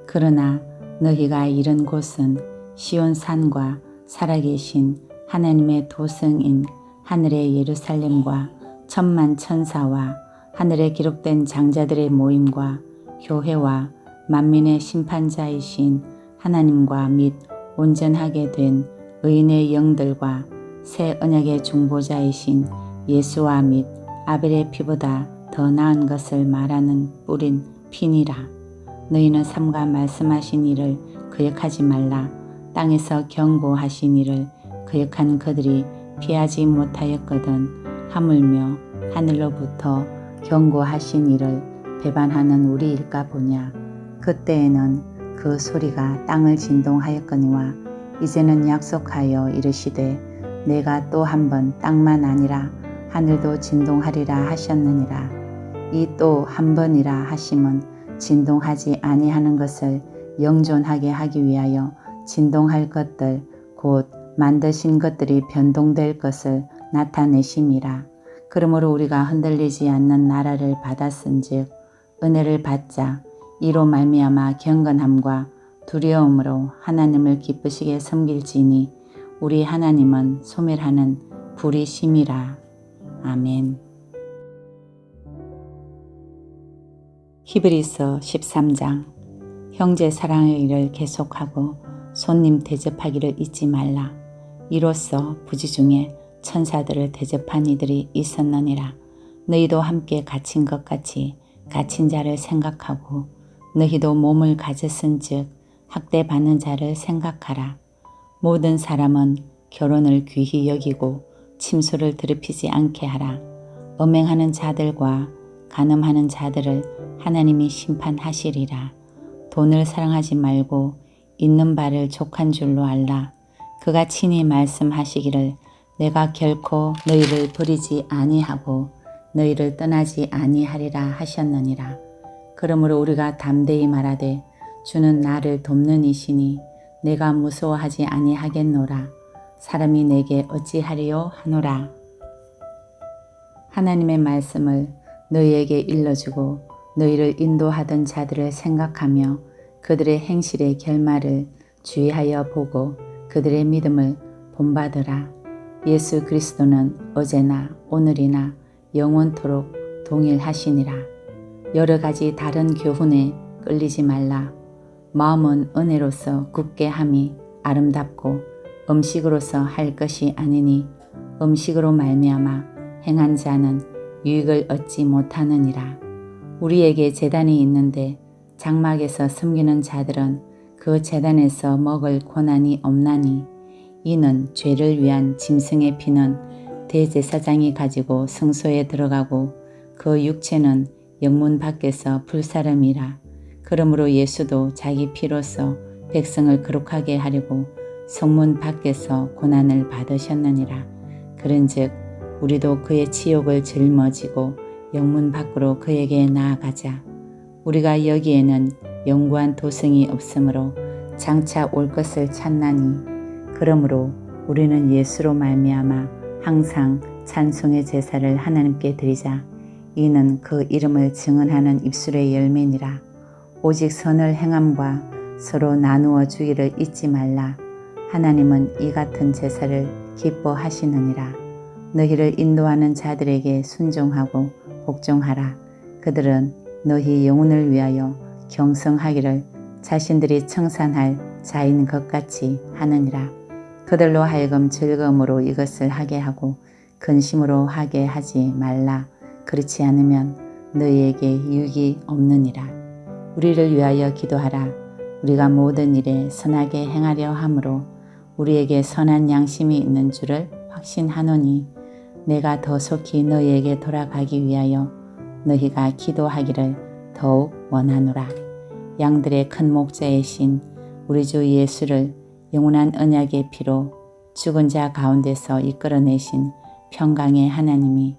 그러나 너희가 이른 곳은 시온 산과 살아계신 하나님의 도성인 하늘의 예루살렘과 천만 천사와 하늘에 기록된 장자들의 모임과 교회와 만민의 심판자이신 하나님과 및 온전하게 된 의인의 영들과 새 언약의 중보자이신 예수와 및 아벨의 피보다 더 나은 것을 말하는 뿌린 피니라. 너희는 삼가 말씀하신 일을 거역하지 말라. 땅에서 경고하신 일을 거역한 그들이 피하지 못하였거든 하물며 하늘로부터 경고하신 이를 배반하는 우리일까 보냐. 그때에는 그 소리가 땅을 진동하였거니와 이제는 약속하여 이르시되 내가 또 한 번 땅만 아니라 하늘도 진동하리라 하셨느니라. 이 또 한 번이라 하심은 진동하지 아니하는 것을 영존하게 하기 위하여 진동할 것들 곧 만드신 것들이 변동될 것을 나타내심이라. 그러므로 우리가 흔들리지 않는 나라를 받았은즉 은혜를 받자 이로 말미암아 경건함과 두려움으로 하나님을 기쁘시게 섬길지니 우리 하나님은 소멸하는 불이심이라. 아멘. 히브리서 13장. 형제 사랑의 일을 계속하고 손님 대접하기를 잊지 말라. 이로써 부지 중에 천사들을 대접한 이들이 있었느니라. 너희도 함께 갇힌 것 같이 갇힌 자를 생각하고 너희도 몸을 가졌은즉 학대받는 자를 생각하라. 모든 사람은 결혼을 귀히 여기고 침소를 더럽히지 않게 하라. 음행하는 자들과 간음하는 자들을 하나님이 심판하시리라. 돈을 사랑하지 말고 있는 바를 족한 줄로 알라. 그가 친히 말씀하시기를 내가 결코 너희를 버리지 아니하고 너희를 떠나지 아니하리라 하셨느니라. 그러므로 우리가 담대히 말하되 주는 나를 돕는 이시니 내가 무서워하지 아니하겠노라. 사람이 내게 어찌하리요 하노라. 하나님의 말씀을 너희에게 일러주고 너희를 인도하던 자들을 생각하며 그들의 행실의 결말을 주의하여 보고 그들의 믿음을 본받으라. 예수 그리스도는 어제나 오늘이나 영원토록 동일하시니라. 여러 가지 다른 교훈에 끌리지 말라. 마음은 은혜로서 굳게 함이 아름답고 음식으로서 할 것이 아니니 음식으로 말미암아 행한 자는 유익을 얻지 못하느니라. 우리에게 제단이 있는데 장막에서 섬기는 자들은 그 제단에서 먹을 고난이 없나니 이는 죄를 위한 짐승의 피는 대제사장이 가지고 성소에 들어가고 그 육체는 영문 밖에서 불사름이라. 그러므로 예수도 자기 피로서 백성을 거룩하게 하려고 성문 밖에서 고난을 받으셨느니라. 그런즉 우리도 그의 치욕을 짊어지고 영문 밖으로 그에게 나아가자. 우리가 여기에는 영구한 도성이 없으므로 장차 올 것을 찾나니 그러므로 우리는 예수로 말미암아 항상 찬송의 제사를 하나님께 드리자. 이는 그 이름을 증언하는 입술의 열매니라. 오직 선을 행함과 서로 나누어 주기를 잊지 말라. 하나님은 이 같은 제사를 기뻐하시느니라. 너희를 인도하는 자들에게 순종하고 복종하라. 그들은 너희 영혼을 위하여 경성하기를 자신들이 청산할 자인 것 같이 하느니라. 그들로 하여금 즐거움으로 이것을 하게 하고 근심으로 하게 하지 말라. 그렇지 않으면 너희에게 유익이 없느니라. 우리를 위하여 기도하라. 우리가 모든 일에 선하게 행하려 함으로 우리에게 선한 양심이 있는 줄을 확신하노니 내가 더 속히 너희에게 돌아가기 위하여 너희가 기도하기를 더욱 원하노라. 양들의 큰 목자이신 우리 주 예수를 영원한 언약의 피로 죽은 자 가운데서 이끌어내신 평강의 하나님이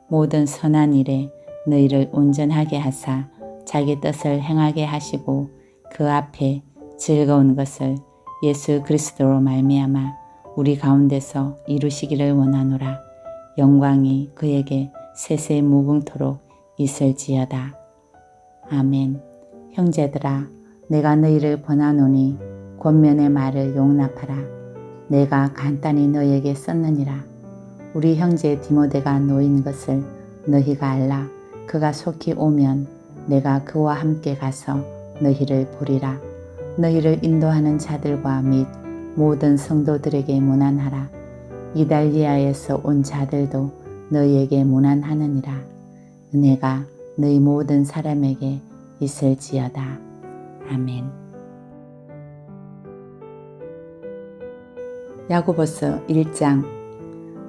모든 선한 일에 너희를 온전하게 하사 자기 뜻을 행하게 하시고 그 앞에 즐거운 것을 예수 그리스도로 말미암아 우리 가운데서 이루시기를 원하노라. 영광이 그에게 세세 무궁토록 있을지어다. 아멘. 형제들아, 내가 너희를 권하노니 권면의 말을 용납하라. 내가 간단히 너희에게 썼느니라. 우리 형제 디모데가 놓인 것을 너희가 알라. 그가 속히 오면 내가 그와 함께 가서 너희를 보리라. 너희를 인도하는 자들과 및 모든 성도들에게 문안하라. 이달리아에서 온 자들도 너희에게 문안하느니라. 은혜가 너희 모든 사람에게 있을지어다. 아멘. 야고보서 1장.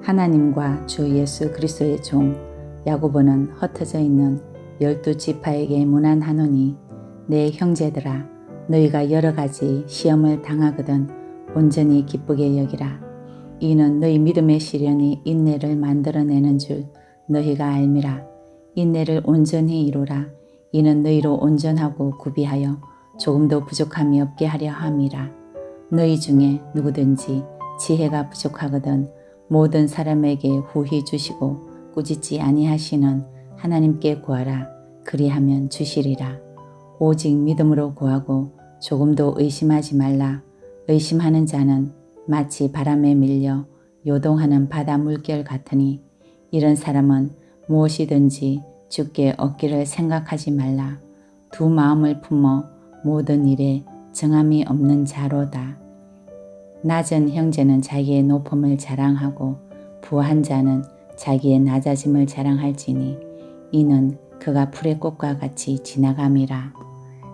하나님과 주 예수 그리스도의 종 야고보는 흩어져 있는 12지파에게 문안하노니, 내 형제들아, 너희가 여러 가지 시험을 당하거든 온전히 기쁘게 여기라. 이는 너희 믿음의 시련이 인내를 만들어내는 줄 너희가 알미라. 인내를 온전히 이루라. 이는 너희로 온전하고 구비하여 조금도 부족함이 없게 하려 함이라. 너희 중에 누구든지 지혜가 부족하거든 모든 사람에게 후히 주시고 꾸짖지 아니하시는 하나님께 구하라. 그리하면 주시리라. 오직 믿음으로 구하고 조금도 의심하지 말라. 의심하는 자는 마치 바람에 밀려 요동하는 바다 물결 같으니, 이런 사람은 무엇이든지 주께 얻기를 생각하지 말라. 두 마음을 품어 모든 일에 정함이 없는 자로다. 낮은 형제는 자기의 높음을 자랑하고 부한 자는 자기의 낮아짐을 자랑할지니, 이는 그가 풀의 꽃과 같이 지나감이라.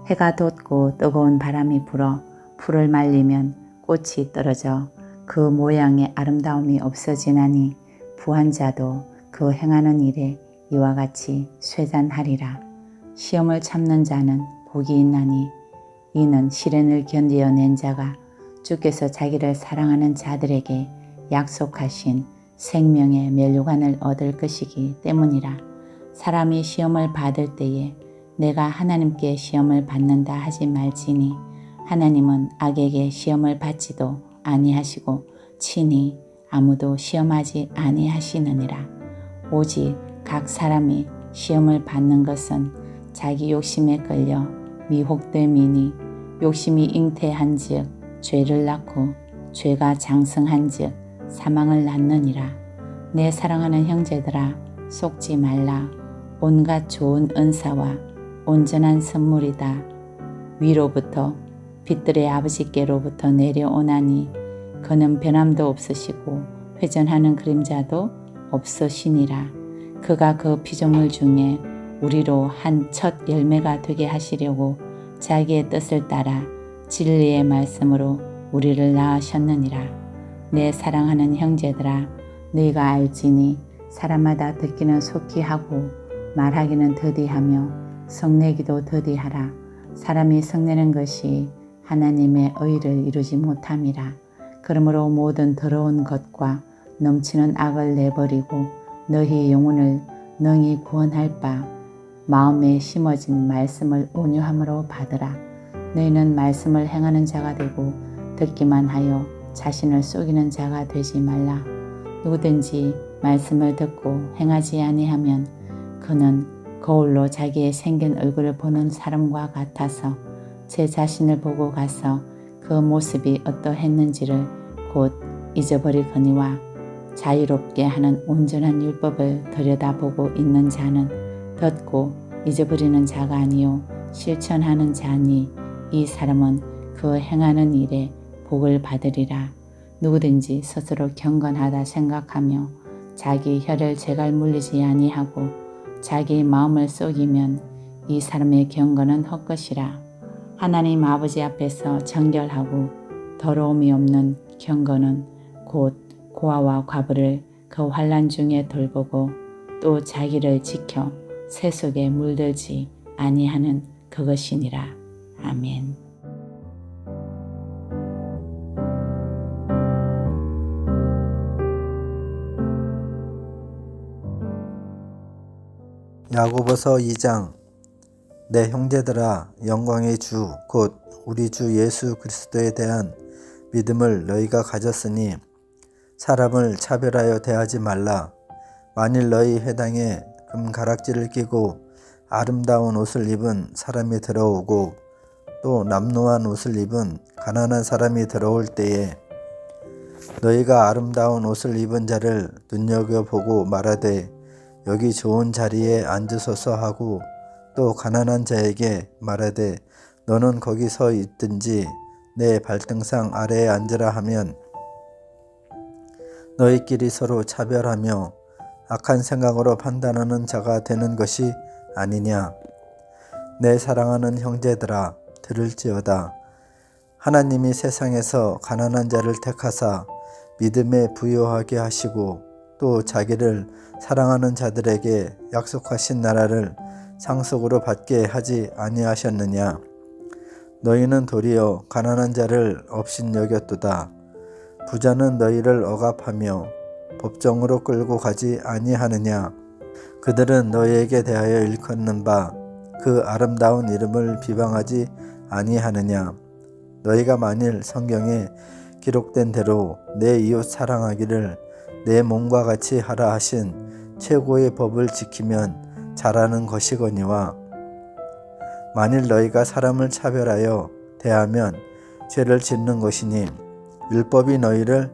해가 돋고 뜨거운 바람이 불어 풀을 말리면 꽃이 떨어져 그 모양의 아름다움이 없어지나니, 부한 자도 그 행하는 일에 이와 같이 쇠잔하리라. 시험을 참는 자는 복이 있나니, 이는 시련을 견디어낸 자가 주께서 자기를 사랑하는 자들에게 약속하신 생명의 면류관을 얻을 것이기 때문이라. 사람이 시험을 받을 때에 내가 하나님께 시험을 받는다 하지 말지니, 하나님은 악에게 시험을 받지도 아니하시고 친히 아무도 시험하지 아니하시느니라. 오직 각 사람이 시험을 받는 것은 자기 욕심에 끌려 미혹됨이니, 욕심이 잉태한즉 죄를 낳고 죄가 장성한즉 사망을 낳느니라. 내 사랑하는 형제들아, 속지 말라. 온갖 좋은 은사와 온전한 선물이다 위로부터 빛들의 아버지께로부터 내려오나니, 그는 변함도 없으시고 회전하는 그림자도 없으시니라. 그가 그 피조물 중에 우리로 한 첫 열매가 되게 하시려고 자기의 뜻을 따라 진리의 말씀으로 우리를 낳으셨느니라. 내 사랑하는 형제들아, 너희가 알지니 사람마다 듣기는 속히 하고 말하기는 더디하며 성내기도 더디하라. 사람이 성내는 것이 하나님의 의를 이루지 못함이라. 그러므로 모든 더러운 것과 넘치는 악을 내버리고 너희 영혼을 능히 구원할 바 마음에 심어진 말씀을 온유함으로 받으라. 너희는 말씀을 행하는 자가 되고 듣기만 하여 자신을 속이는 자가 되지 말라. 누구든지 말씀을 듣고 행하지 아니하면 그는 거울로 자기의 생긴 얼굴을 보는 사람과 같아서 제 자신을 보고 가서 그 모습이 어떠했는지를 곧 잊어버리거니와, 자유롭게 하는 온전한 율법을 들여다보고 있는 자는 듣고 잊어버리는 자가 아니요 실천하는 자니, 이 사람은 그 행하는 일에 복을 받으리라. 누구든지 스스로 경건하다 생각하며 자기 혀를 제갈 물리지 아니하고 자기 마음을 속이면 이 사람의 경건은 헛것이라. 하나님 아버지 앞에서 정결하고 더러움이 없는 경건은 곧 고아와 과부를 그 환난 중에 돌보고 또 자기를 지켜 새 속에 물들지 아니하는 그것이니라. 아멘. 야고보서 2장. 내 형제들아, 영광의 주 곧 우리 주 예수 그리스도에 대한 믿음을 너희가 가졌으니 사람을 차별하여 대하지 말라. 만일 너희 회당에 금가락지를 끼고 아름다운 옷을 입은 사람이 들어오고 또 남노한 옷을 입은 가난한 사람이 들어올 때에 너희가 아름다운 옷을 입은 자를 눈여겨보고 말하되 여기 좋은 자리에 앉으소서 하고, 또 가난한 자에게 말하되 너는 거기 서 있든지 내 발등상 아래에 앉으라 하면 너희끼리 서로 차별하며 악한 생각으로 판단하는 자가 되는 것이 아니냐. 내 사랑하는 형제들아, 들을지어다. 하나님이 세상에서 가난한 자를 택하사 믿음에 부요하게 하시고 또 자기를 사랑하는 자들에게 약속하신 나라를 상속으로 받게 하지 아니하셨느냐. 너희는 도리어 가난한 자를 업신 여겼도다. 부자는 너희를 억압하며 법정으로 끌고 가지 아니하느냐. 그들은 너희에게 대하여 일컫는 바 그 아름다운 이름을 비방하지 아니하느냐. 너희가 만일 성경에 기록된 대로 내 이웃 사랑하기를 내 몸과 같이 하라 하신 최고의 법을 지키면 잘하는 것이거니와 만일 너희가 사람을 차별하여 대하면 죄를 짓는 것이니 율법이 너희를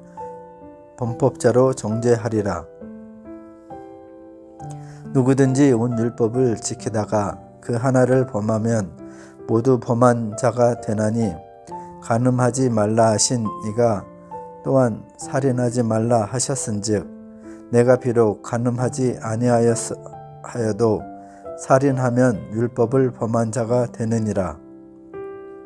범법자로 정죄하리라. 누구든지 온 율법을 지키다가 그 하나를 범하면 모두 범한 자가 되나니 간음하지 말라 하신 이가 또한 살인하지 말라 하셨은즉 내가 비록 간음하지 아니하여도 살인하면 율법을 범한 자가 되느니라.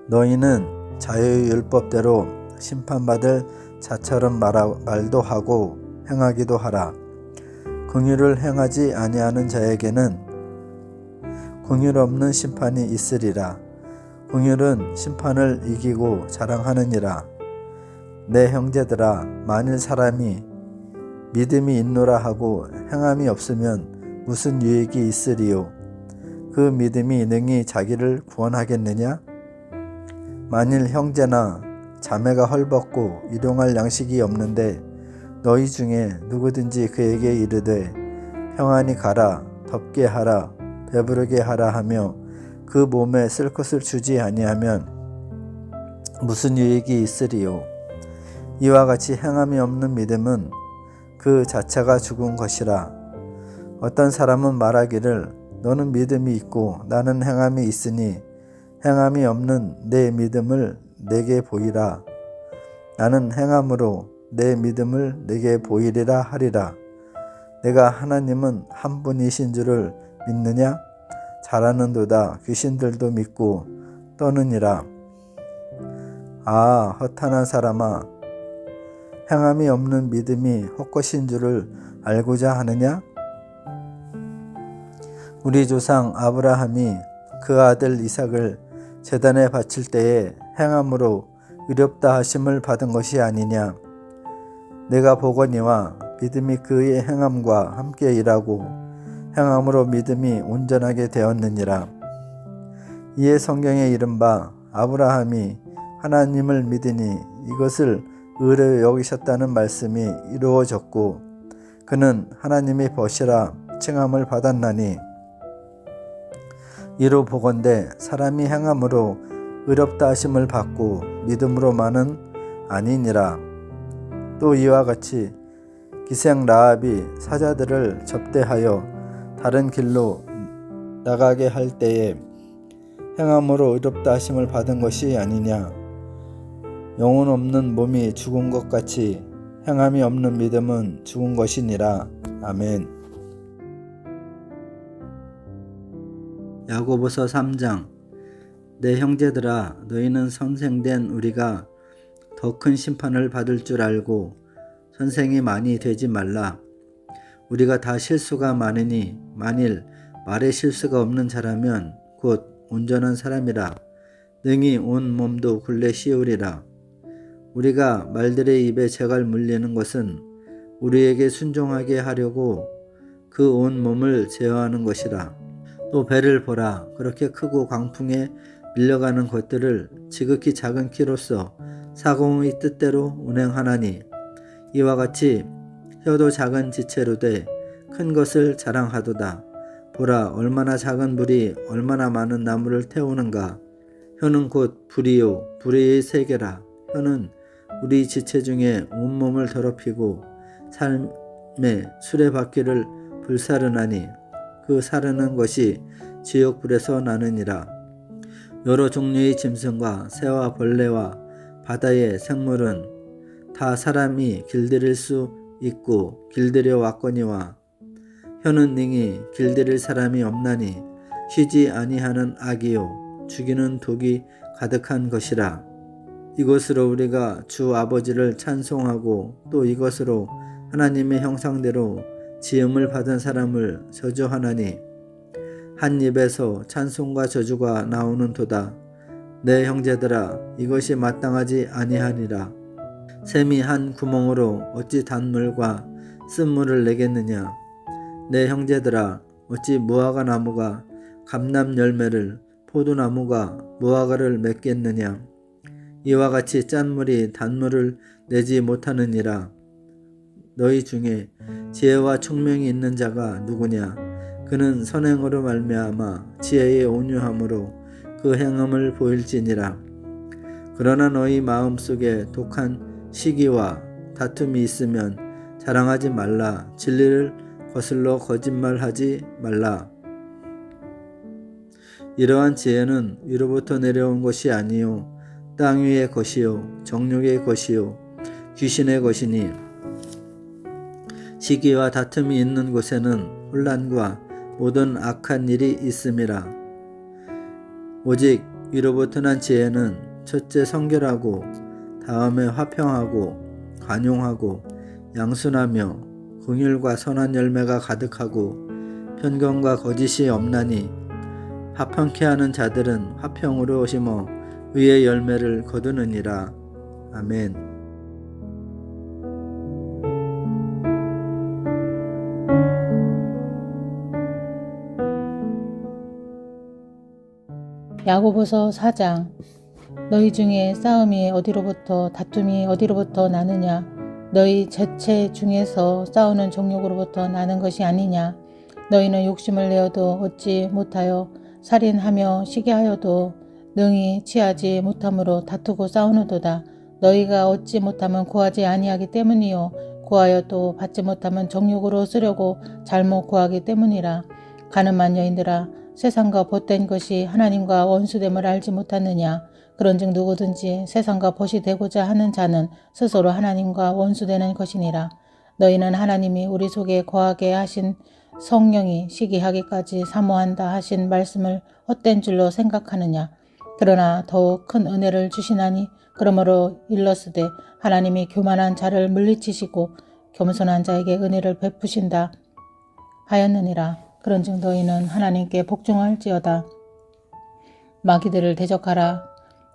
너희는 자유율법대로 심판받을 자처럼 말도 하고 행하기도 하라. 긍휼을 행하지 아니하는 자에게는 긍휼 없는 심판이 있으리라. 긍휼은 심판을 이기고 자랑하느니라. 내 형제들아, 만일 사람이 믿음이 있노라 하고 행함이 없으면 무슨 유익이 있으리요? 그 믿음이 능히 자기를 구원하겠느냐? 만일 형제나 자매가 헐벗고 일용할 양식이 없는데 너희 중에 누구든지 그에게 이르되 평안히 가라, 덥게 하라, 배부르게 하라 하며 그 몸에 쓸 것을 주지 아니하면 무슨 유익이 있으리요? 이와 같이 행함이 없는 믿음은 그 자체가 죽은 것이라. 어떤 사람은 말하기를 너는 믿음이 있고 나는 행함이 있으니 행함이 없는 내 믿음을 내게 보이라. 나는 행함으로 내 믿음을 내게 보이리라 하리라. 내가 하나님은 한 분이신 줄을 믿느냐? 잘하는도다. 귀신들도 믿고 떠느니라. 아, 허탄한 사람아, 행함이 없는 믿음이 헛것인 줄을 알고자 하느냐? 우리 조상 아브라함이 그 아들 이삭을 제단에 바칠 때에 행함으로 의롭다 하심을 받은 것이 아니냐. 내가 보거니와 믿음이 그의 행함과 함께 일하고 행함으로 믿음이 온전하게 되었느니라. 이에 성경에 이른바 아브라함이 하나님을 믿으니 이것을 의로 여기셨다는 말씀이 이루어졌고 그는 하나님의 벗이라 칭함을 받았나니 이로 보건대 사람이 행함으로 의롭다 하심을 받고 믿음으로만은 아니니라. 또 이와 같이 기생 라합이 사자들을 접대하여 다른 길로 나가게 할 때에 행함으로 의롭다 하심을 받은 것이 아니냐. 영혼 없는 몸이 죽은 것 같이 행함이 없는 믿음은 죽은 것이니라. 아멘. 야고보서 3장. 내 형제들아, 너희는 선생된 우리가 더 큰 심판을 받을 줄 알고 선생이 많이 되지 말라. 우리가 다 실수가 많으니 만일 말에 실수가 없는 자라면 곧 온전한 사람이라 능히 온 몸도 굴레 씌우리라. 우리가 말들의 입에 재갈 물리는 것은 우리에게 순종하게 하려고 그 온 몸을 제어하는 것이라. 또 배를 보라. 그렇게 크고 광풍에 밀려가는 것들을 지극히 작은 키로서 사공의 뜻대로 운행하나니 이와 같이 혀도 작은 지체로 돼 큰 것을 자랑하도다. 보라, 얼마나 작은 불이 얼마나 많은 나무를 태우는가. 혀는 곧 불이요 불의 세계라. 혀는 우리 지체 중에 온몸을 더럽히고 삶의 수레바퀴를 불사르나니 그 사르는 것이 지옥불에서 나느니라. 여러 종류의 짐승과 새와 벌레와 바다의 생물은 다 사람이 길들일 수 있고 길들여 왔거니와 혀는 능히 길들일 사람이 없나니 쉬지 아니하는 악이요 죽이는 독이 가득한 것이라. 이것으로 우리가 주 아버지를 찬송하고 또 이것으로 하나님의 형상대로 지음을 받은 사람을 저주하나니 한 입에서 찬송과 저주가 나오는도다. 내 형제들아, 이것이 마땅하지 아니하니라. 샘이 한 구멍으로 어찌 단물과 쓴물을 내겠느냐. 내 형제들아, 어찌 무화과 나무가 감람 열매를, 포도나무가 무화과를 맺겠느냐. 이와 같이 짠물이 단물을 내지 못하느니라. 너희 중에 지혜와 총명이 있는 자가 누구냐. 그는 선행으로 말미암아 지혜의 온유함으로 그 행함을 보일지니라. 그러나 너희 마음속에 독한 시기와 다툼이 있으면 자랑하지 말라. 진리를 거슬러 거짓말하지 말라. 이러한 지혜는 위로부터 내려온 것이 아니요 땅 위의 것이요 정욕의 것이요 귀신의 것이니 시기와 다툼이 있는 곳에는 혼란과 모든 악한 일이 있음이라. 오직 위로부터 난 지혜는 첫째 성결하고 다음에 화평하고 관용하고 양순하며 긍휼과 선한 열매가 가득하고 편견과 거짓이 없나니 화평케 하는 자들은 화평으로 심어 의의 열매를 거두느니라. 아멘. 야고보서 4장. 너희 중에 싸움이 어디로부터 다툼이 어디로부터 나느냐. 너희 제체 중에서 싸우는 정욕으로부터 나는 것이 아니냐. 너희는 욕심을 내어도 얻지 못하여 살인하며 시기하여도 능히 취하지 못함으로 다투고 싸우는도다. 너희가 얻지 못하면 구하지 아니하기 때문이요 구하여도 받지 못하면 정욕으로 쓰려고 잘못 구하기 때문이라. 가늠한 여인들아, 세상과 벗된 것이 하나님과 원수됨을 알지 못하느냐. 그런즉 누구든지 세상과 벗이 되고자 하는 자는 스스로 하나님과 원수되는 것이니라. 너희는 하나님이 우리 속에 거하게 하신 성령이 시기하기까지 사모한다 하신 말씀을 헛된 줄로 생각하느냐. 그러나 더욱 큰 은혜를 주시나니 그러므로 일렀으되 하나님이 교만한 자를 물리치시고 겸손한 자에게 은혜를 베푸신다 하였느니라. 그런즉 너희는 하나님께 복종할지어다. 마귀들을 대적하라.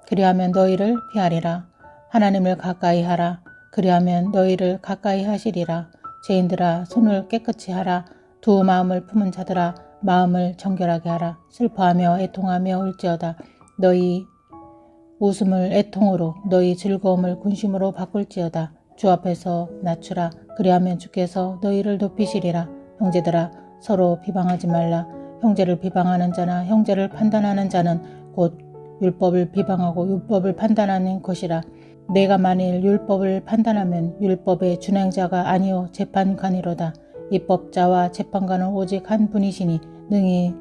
그리하면 너희를 피하리라. 하나님을 가까이 하라. 그리하면 너희를 가까이 하시리라. 죄인들아, 손을 깨끗이 하라. 두 마음을 품은 자들아, 마음을 정결하게 하라. 슬퍼하며 애통하며 울지어다. 너희 웃음을 애통으로, 너희 즐거움을 군심으로 바꿀지어다. 주 앞에서 낮추라. 그리하면 주께서 너희를 높이시리라. 형제들아, 서로 비방하지 말라. 형제를 비방하는 자나 형제를 판단하는 자는 곧 율법을 비방하고 율법을 판단하는 것이라. 내가 만일 율법을 판단하면 율법의 준행자가 아니요 재판관이로다. 입법자와 재판관은 오직 한 분이시니 능히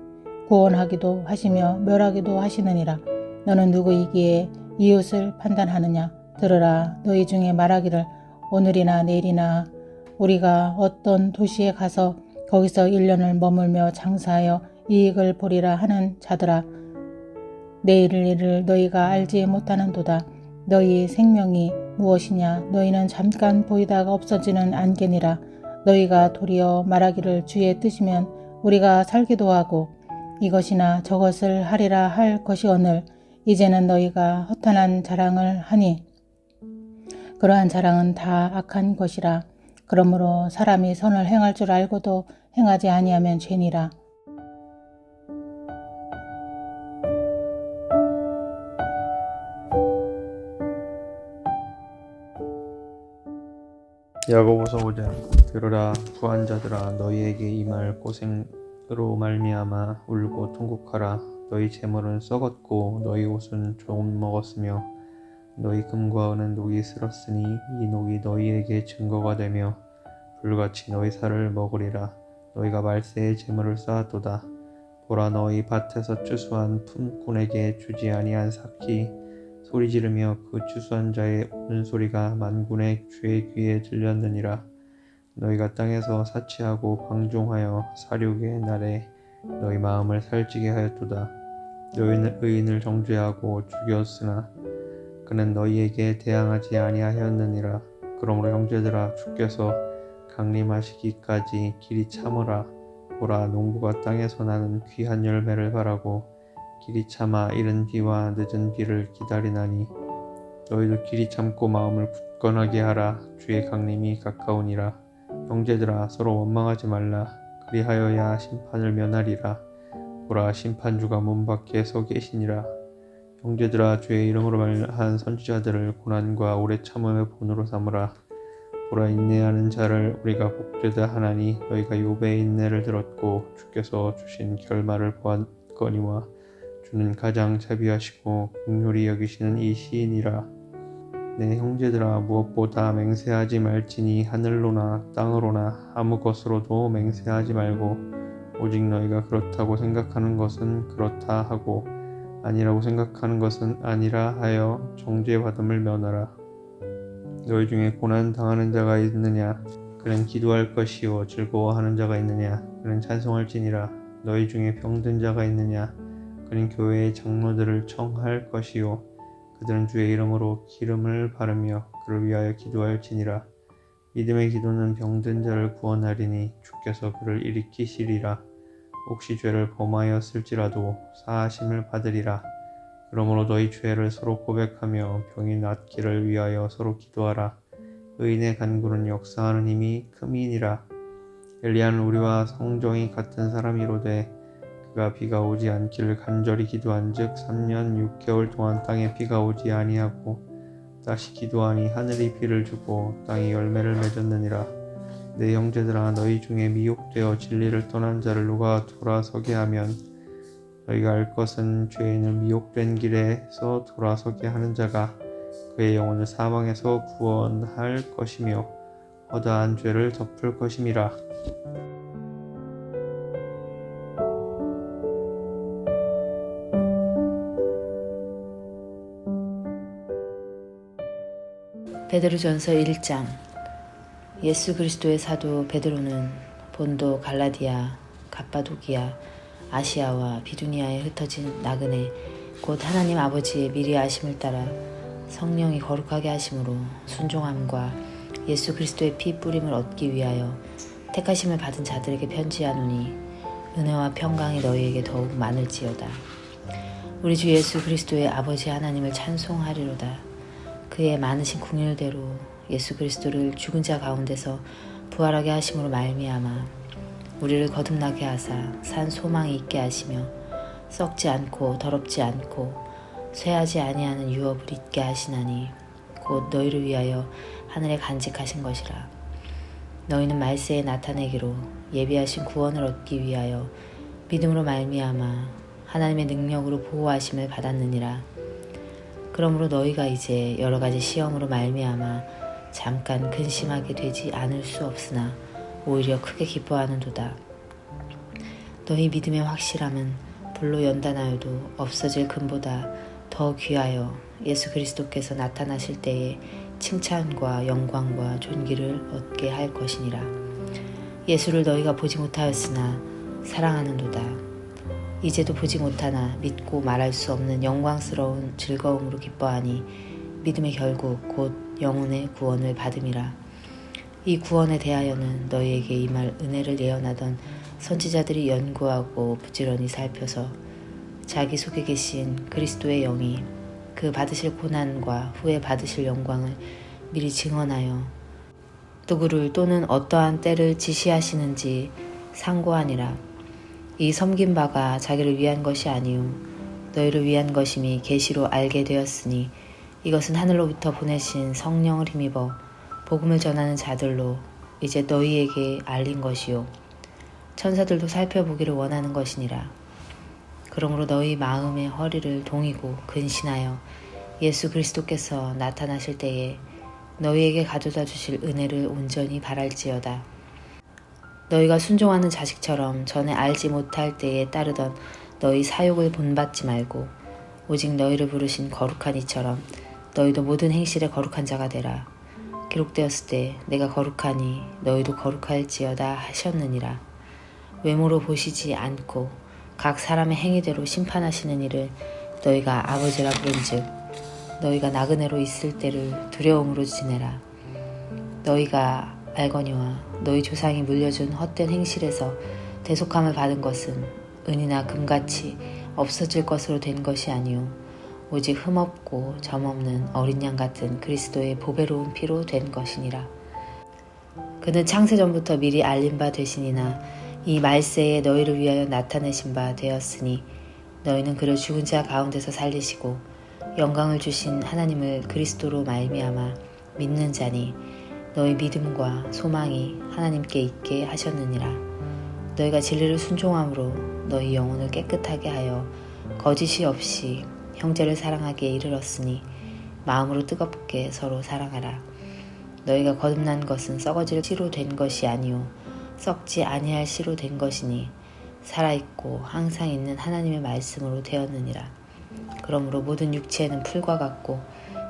구원하기도 하시며 멸하기도 하시느니라. 너는 누구이기에 이웃을 판단하느냐. 들으라. 너희 중에 말하기를 오늘이나 내일이나 우리가 어떤 도시에 가서 거기서 1년을 머물며 장사하여 이익을 보리라 하는 자들아, 내일을 일을 너희가 알지 못하는도다. 너희 생명이 무엇이냐. 너희는 잠깐 보이다가 없어지는 안개니라. 너희가 도리어 말하기를 주의 뜻이면 우리가 살기도 하고 이것이나 저것을 하리라 할 것이오늘 이제는 너희가 허탄한 자랑을 하니 그러한 자랑은 다 악한 것이라. 그러므로 사람이 선을 행할 줄 알고도 행하지 아니하면 죄니라. 야고보서 5장. 들으라. 부한 자들아, 너희에게 임할 고생으로 말미암아 울고 통곡하라. 너희 재물은 썩었고 너희 옷은 조금 먹었으며 너희 금과 은은 녹이 슬었으니 이 녹이 너희에게 증거가 되며 불같이 너희 살을 먹으리라. 너희가 말세에 재물을 쌓았도다. 보라, 너희 밭에서 추수한 품꾼에게 주지 아니한 삭히 소리 지르며 그 추수한 자의 우는 소리가 만군의 주의 귀에 들렸느니라. 너희가 땅에서 사치하고 방종하여 사륙의 날에 너희 마음을 살찌게 하였도다. 너희는 의인을 정죄하고 죽였으나 그는 너희에게 대항하지 아니하였느니라. 그러므로 형제들아, 주께서 강림하시기까지 길이 참으라. 보라, 농부가 땅에서 나는 귀한 열매를 바라고 길이 참아 이른 비와 늦은 비를 기다리나니 너희도 길이 참고 마음을 굳건하게 하라. 주의 강림이 가까우니라. 형제들아, 서로 원망하지 말라. 그리하여야 심판을 면하리라. 보라, 심판주가 문 밖에 서 계시니라. 형제들아, 주의 이름으로 말한 선지자들을 고난과 오래 참음의 본으로 삼으라. 보라, 인내하는 자를 우리가 복되다 하나니 너희가 욥의 인내를 들었고 주께서 주신 결말을 보았거니와 주는 가장 자비하시고 긍휼히 여기시는 이 시인이라. 내 형제들아, 무엇보다 맹세하지 말지니 하늘로나 땅으로나 아무 것으로도 맹세하지 말고 오직 너희가 그렇다고 생각하는 것은 그렇다 하고 아니라고 생각하는 것은 아니라 하여 정죄받음을 면하라. 너희 중에 고난 당하는 자가 있느냐? 그는 기도할 것이요. 즐거워하는 자가 있느냐? 그는 찬송할지니라. 너희 중에 병든 자가 있느냐? 그는 교회의 장로들을 청할 것이요. 그들은 주의 이름으로 기름을 바르며 그를 위하여 기도할지니라. 믿음의 기도는 병든 자를 구원하리니 주께서 그를 일으키시리라. 혹시 죄를 범하였을지라도 사하심을 받으리라. 그러므로 너희 죄를 서로 고백하며 병이 낫기를 위하여 서로 기도하라. 의인의 간구는 역사하는 힘이 큼이니라. 엘리야는 우리와 성정이 같은 사람이로되 그가 비가 오지 않기를 간절히 기도한즉 3년 6개월 동안 땅에 비가 오지 아니하고 다시 기도하니 하늘이 비를 주고 땅이 열매를 맺었느니라. 내 형제들아, 너희 중에 미혹되어 진리를 떠난 자를 누가 돌아서게 하면 너희가 알 것은 죄인을 미혹된 길에서 돌아서게 하는 자가 그의 영혼을 사망에서 구원할 것이며 허다한 죄를 덮을 것임이라. 베드로전서 1장. 예수 그리스도의 사도 베드로는 본도, 갈라디아, 갑바도기아, 아시아와 비두니아에 흩어진 나그네 곧 하나님 아버지의 미리 아심을 따라 성령이 거룩하게 하심으로 순종함과 예수 그리스도의 피 뿌림을 얻기 위하여 택하심을 받은 자들에게 편지하노니 은혜와 평강이 너희에게 더욱 많을지어다. 우리 주 예수 그리스도의 아버지 하나님을 찬송하리로다. 그의 많으신 긍휼대로 예수 그리스도를 죽은 자 가운데서 부활하게 하심으로 말미암아 우리를 거듭나게 하사 산 소망이 있게 하시며 썩지 않고 더럽지 않고 쇠하지 아니하는 유업을 잊게 하시나니 곧 너희를 위하여 하늘에 간직하신 것이라. 너희는 말세에 나타내기로 예비하신 구원을 얻기 위하여 믿음으로 말미암아 하나님의 능력으로 보호하심을 받았느니라. 그러므로 너희가 이제 여러 가지 시험으로 말미암아 잠깐 근심하게 되지 않을 수 없으나 오히려 크게 기뻐하는도다. 너희 믿음의 확실함은 불로 연단하여도 없어질 금보다 더 귀하여 예수 그리스도께서 나타나실 때에 칭찬과 영광과 존귀를 얻게 할 것이니라. 예수를 너희가 보지 못하였으나 사랑하는도다. 이제도 보지 못하나 믿고 말할 수 없는 영광스러운 즐거움으로 기뻐하니 믿음의 결국 곧 영혼의 구원을 받음이라. 이 구원에 대하여는 너희에게 임할 은혜를 예언하던 선지자들이 연구하고 부지런히 살펴서 자기 속에 계신 그리스도의 영이 그 받으실 고난과 후에 받으실 영광을 미리 증언하여 누구를 또는 어떠한 때를 지시하시는지 상고하니라. 이 섬긴 바가 자기를 위한 것이 아니요 너희를 위한 것임이 계시로 알게 되었으니 이것은 하늘로부터 보내신 성령을 힘입어 복음을 전하는 자들로 이제 너희에게 알린 것이요 천사들도 살펴보기를 원하는 것이니라. 그러므로 너희 마음의 허리를 동이고 근신하여 예수 그리스도께서 나타나실 때에 너희에게 가져다 주실 은혜를 온전히 바랄지어다. 너희가 순종하는 자식처럼 전에 알지 못할 때에 따르던 너희 사욕을 본받지 말고 오직 너희를 부르신 거룩한 이처럼 너희도 모든 행실에 거룩한 자가 되라. 기록되었을 때 내가 거룩하니 너희도 거룩할지어다 하셨느니라. 외모로 보시지 않고 각 사람의 행위대로 심판하시는 이를 너희가 아버지라 부른즉 너희가 나그네로 있을 때를 두려움으로 지내라. 너희가 알거니와 너희 조상이 물려준 헛된 행실에서 대속함을 받은 것은 은이나 금같이 없어질 것으로 된 것이 아니요 오직 흠없고 점없는 어린 양 같은 그리스도의 보배로운 피로 된 것이니라. 그는 창세전부터 미리 알린 바 되시니나 이 말세에 너희를 위하여 나타내신 바 되었으니 너희는 그를 죽은 자 가운데서 살리시고 영광을 주신 하나님을 그리스도로 말미암아 믿는 자니 너희 믿음과 소망이 하나님께 있게 하셨느니라. 너희가 진리를 순종함으로 너희 영혼을 깨끗하게 하여 거짓이 없이 형제를 사랑하기에 이르렀으니 마음으로 뜨겁게 서로 사랑하라. 너희가 거듭난 것은 썩어질 씨로 된 것이 아니요 썩지 아니할 씨로 된 것이니 살아있고 항상 있는 하나님의 말씀으로 되었느니라. 그러므로 모든 육체는 풀과 같고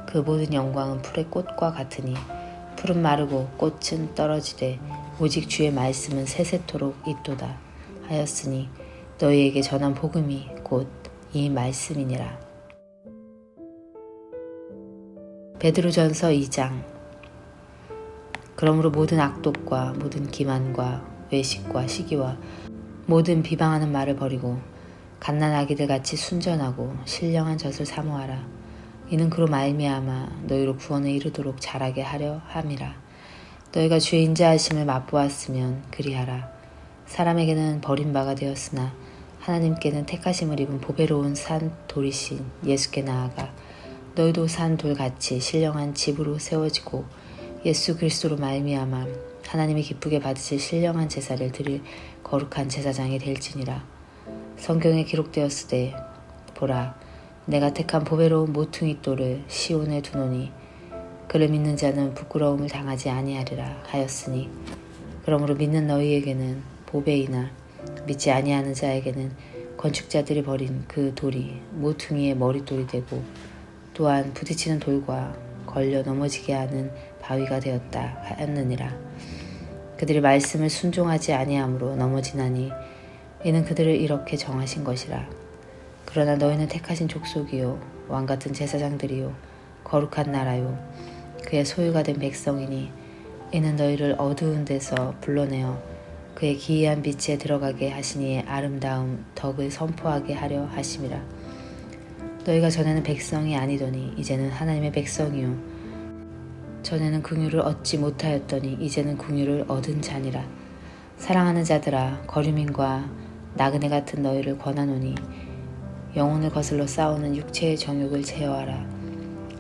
그 모든 영광은 풀의 꽃과 같으니 풀은 마르고 꽃은 떨어지되 오직 주의 말씀은 세세토록 있도다 하였으니 너희에게 전한 복음이 곧 이 말씀이니라. 베드로전서 2장. 그러므로 모든 악독과 모든 기만과 외식과 시기와 모든 비방하는 말을 버리고 갓난아기들 같이 순전하고 신령한 젖을 사모하라. 이는 그로 말미암아 너희로 구원에 이르도록 자라게 하려 함이라. 너희가 주의 인자하심을 맛보았으면 그리하라. 사람에게는 버림바가 되었으나 하나님께는 택하심을 입은 보배로운 산 돌이신 예수께 나아가 너희도 산 돌같이 신령한 집으로 세워지고 예수 그리스도로 말미암아 하나님이 기쁘게 받으실 신령한 제사를 드릴 거룩한 제사장이 될지니라. 성경에 기록되었으되 보라 내가 택한 보배로운 모퉁이 돌을 시온에 두노니 그를 믿는 자는 부끄러움을 당하지 아니하리라 하였으니 그러므로 믿는 너희에게는 보배이나 믿지 아니하는 자에게는 건축자들이 버린 그 돌이 모퉁이의 머릿돌이 되고 또한 부딪히는 돌과 걸려 넘어지게 하는 바위가 되었다 하였느니라. 그들이 말씀을 순종하지 아니함으로 넘어지나니 이는 그들을 이렇게 정하신 것이라. 그러나 너희는 택하신 족속이요 왕같은 제사장들이요 거룩한 나라요 그의 소유가 된 백성이니 이는 너희를 어두운 데서 불러내어 그의 기이한 빛에 들어가게 하시니의 아름다움 덕을 선포하게 하려 하심이라. 너희가 전에는 백성이 아니더니 이제는 하나님의 백성이요 전에는 긍휼을 얻지 못하였더니 이제는 긍휼을 얻은 자니라. 사랑하는 자들아 거류민과 나그네 같은 너희를 권하노니 영혼을 거슬러 싸우는 육체의 정욕을 제어하라.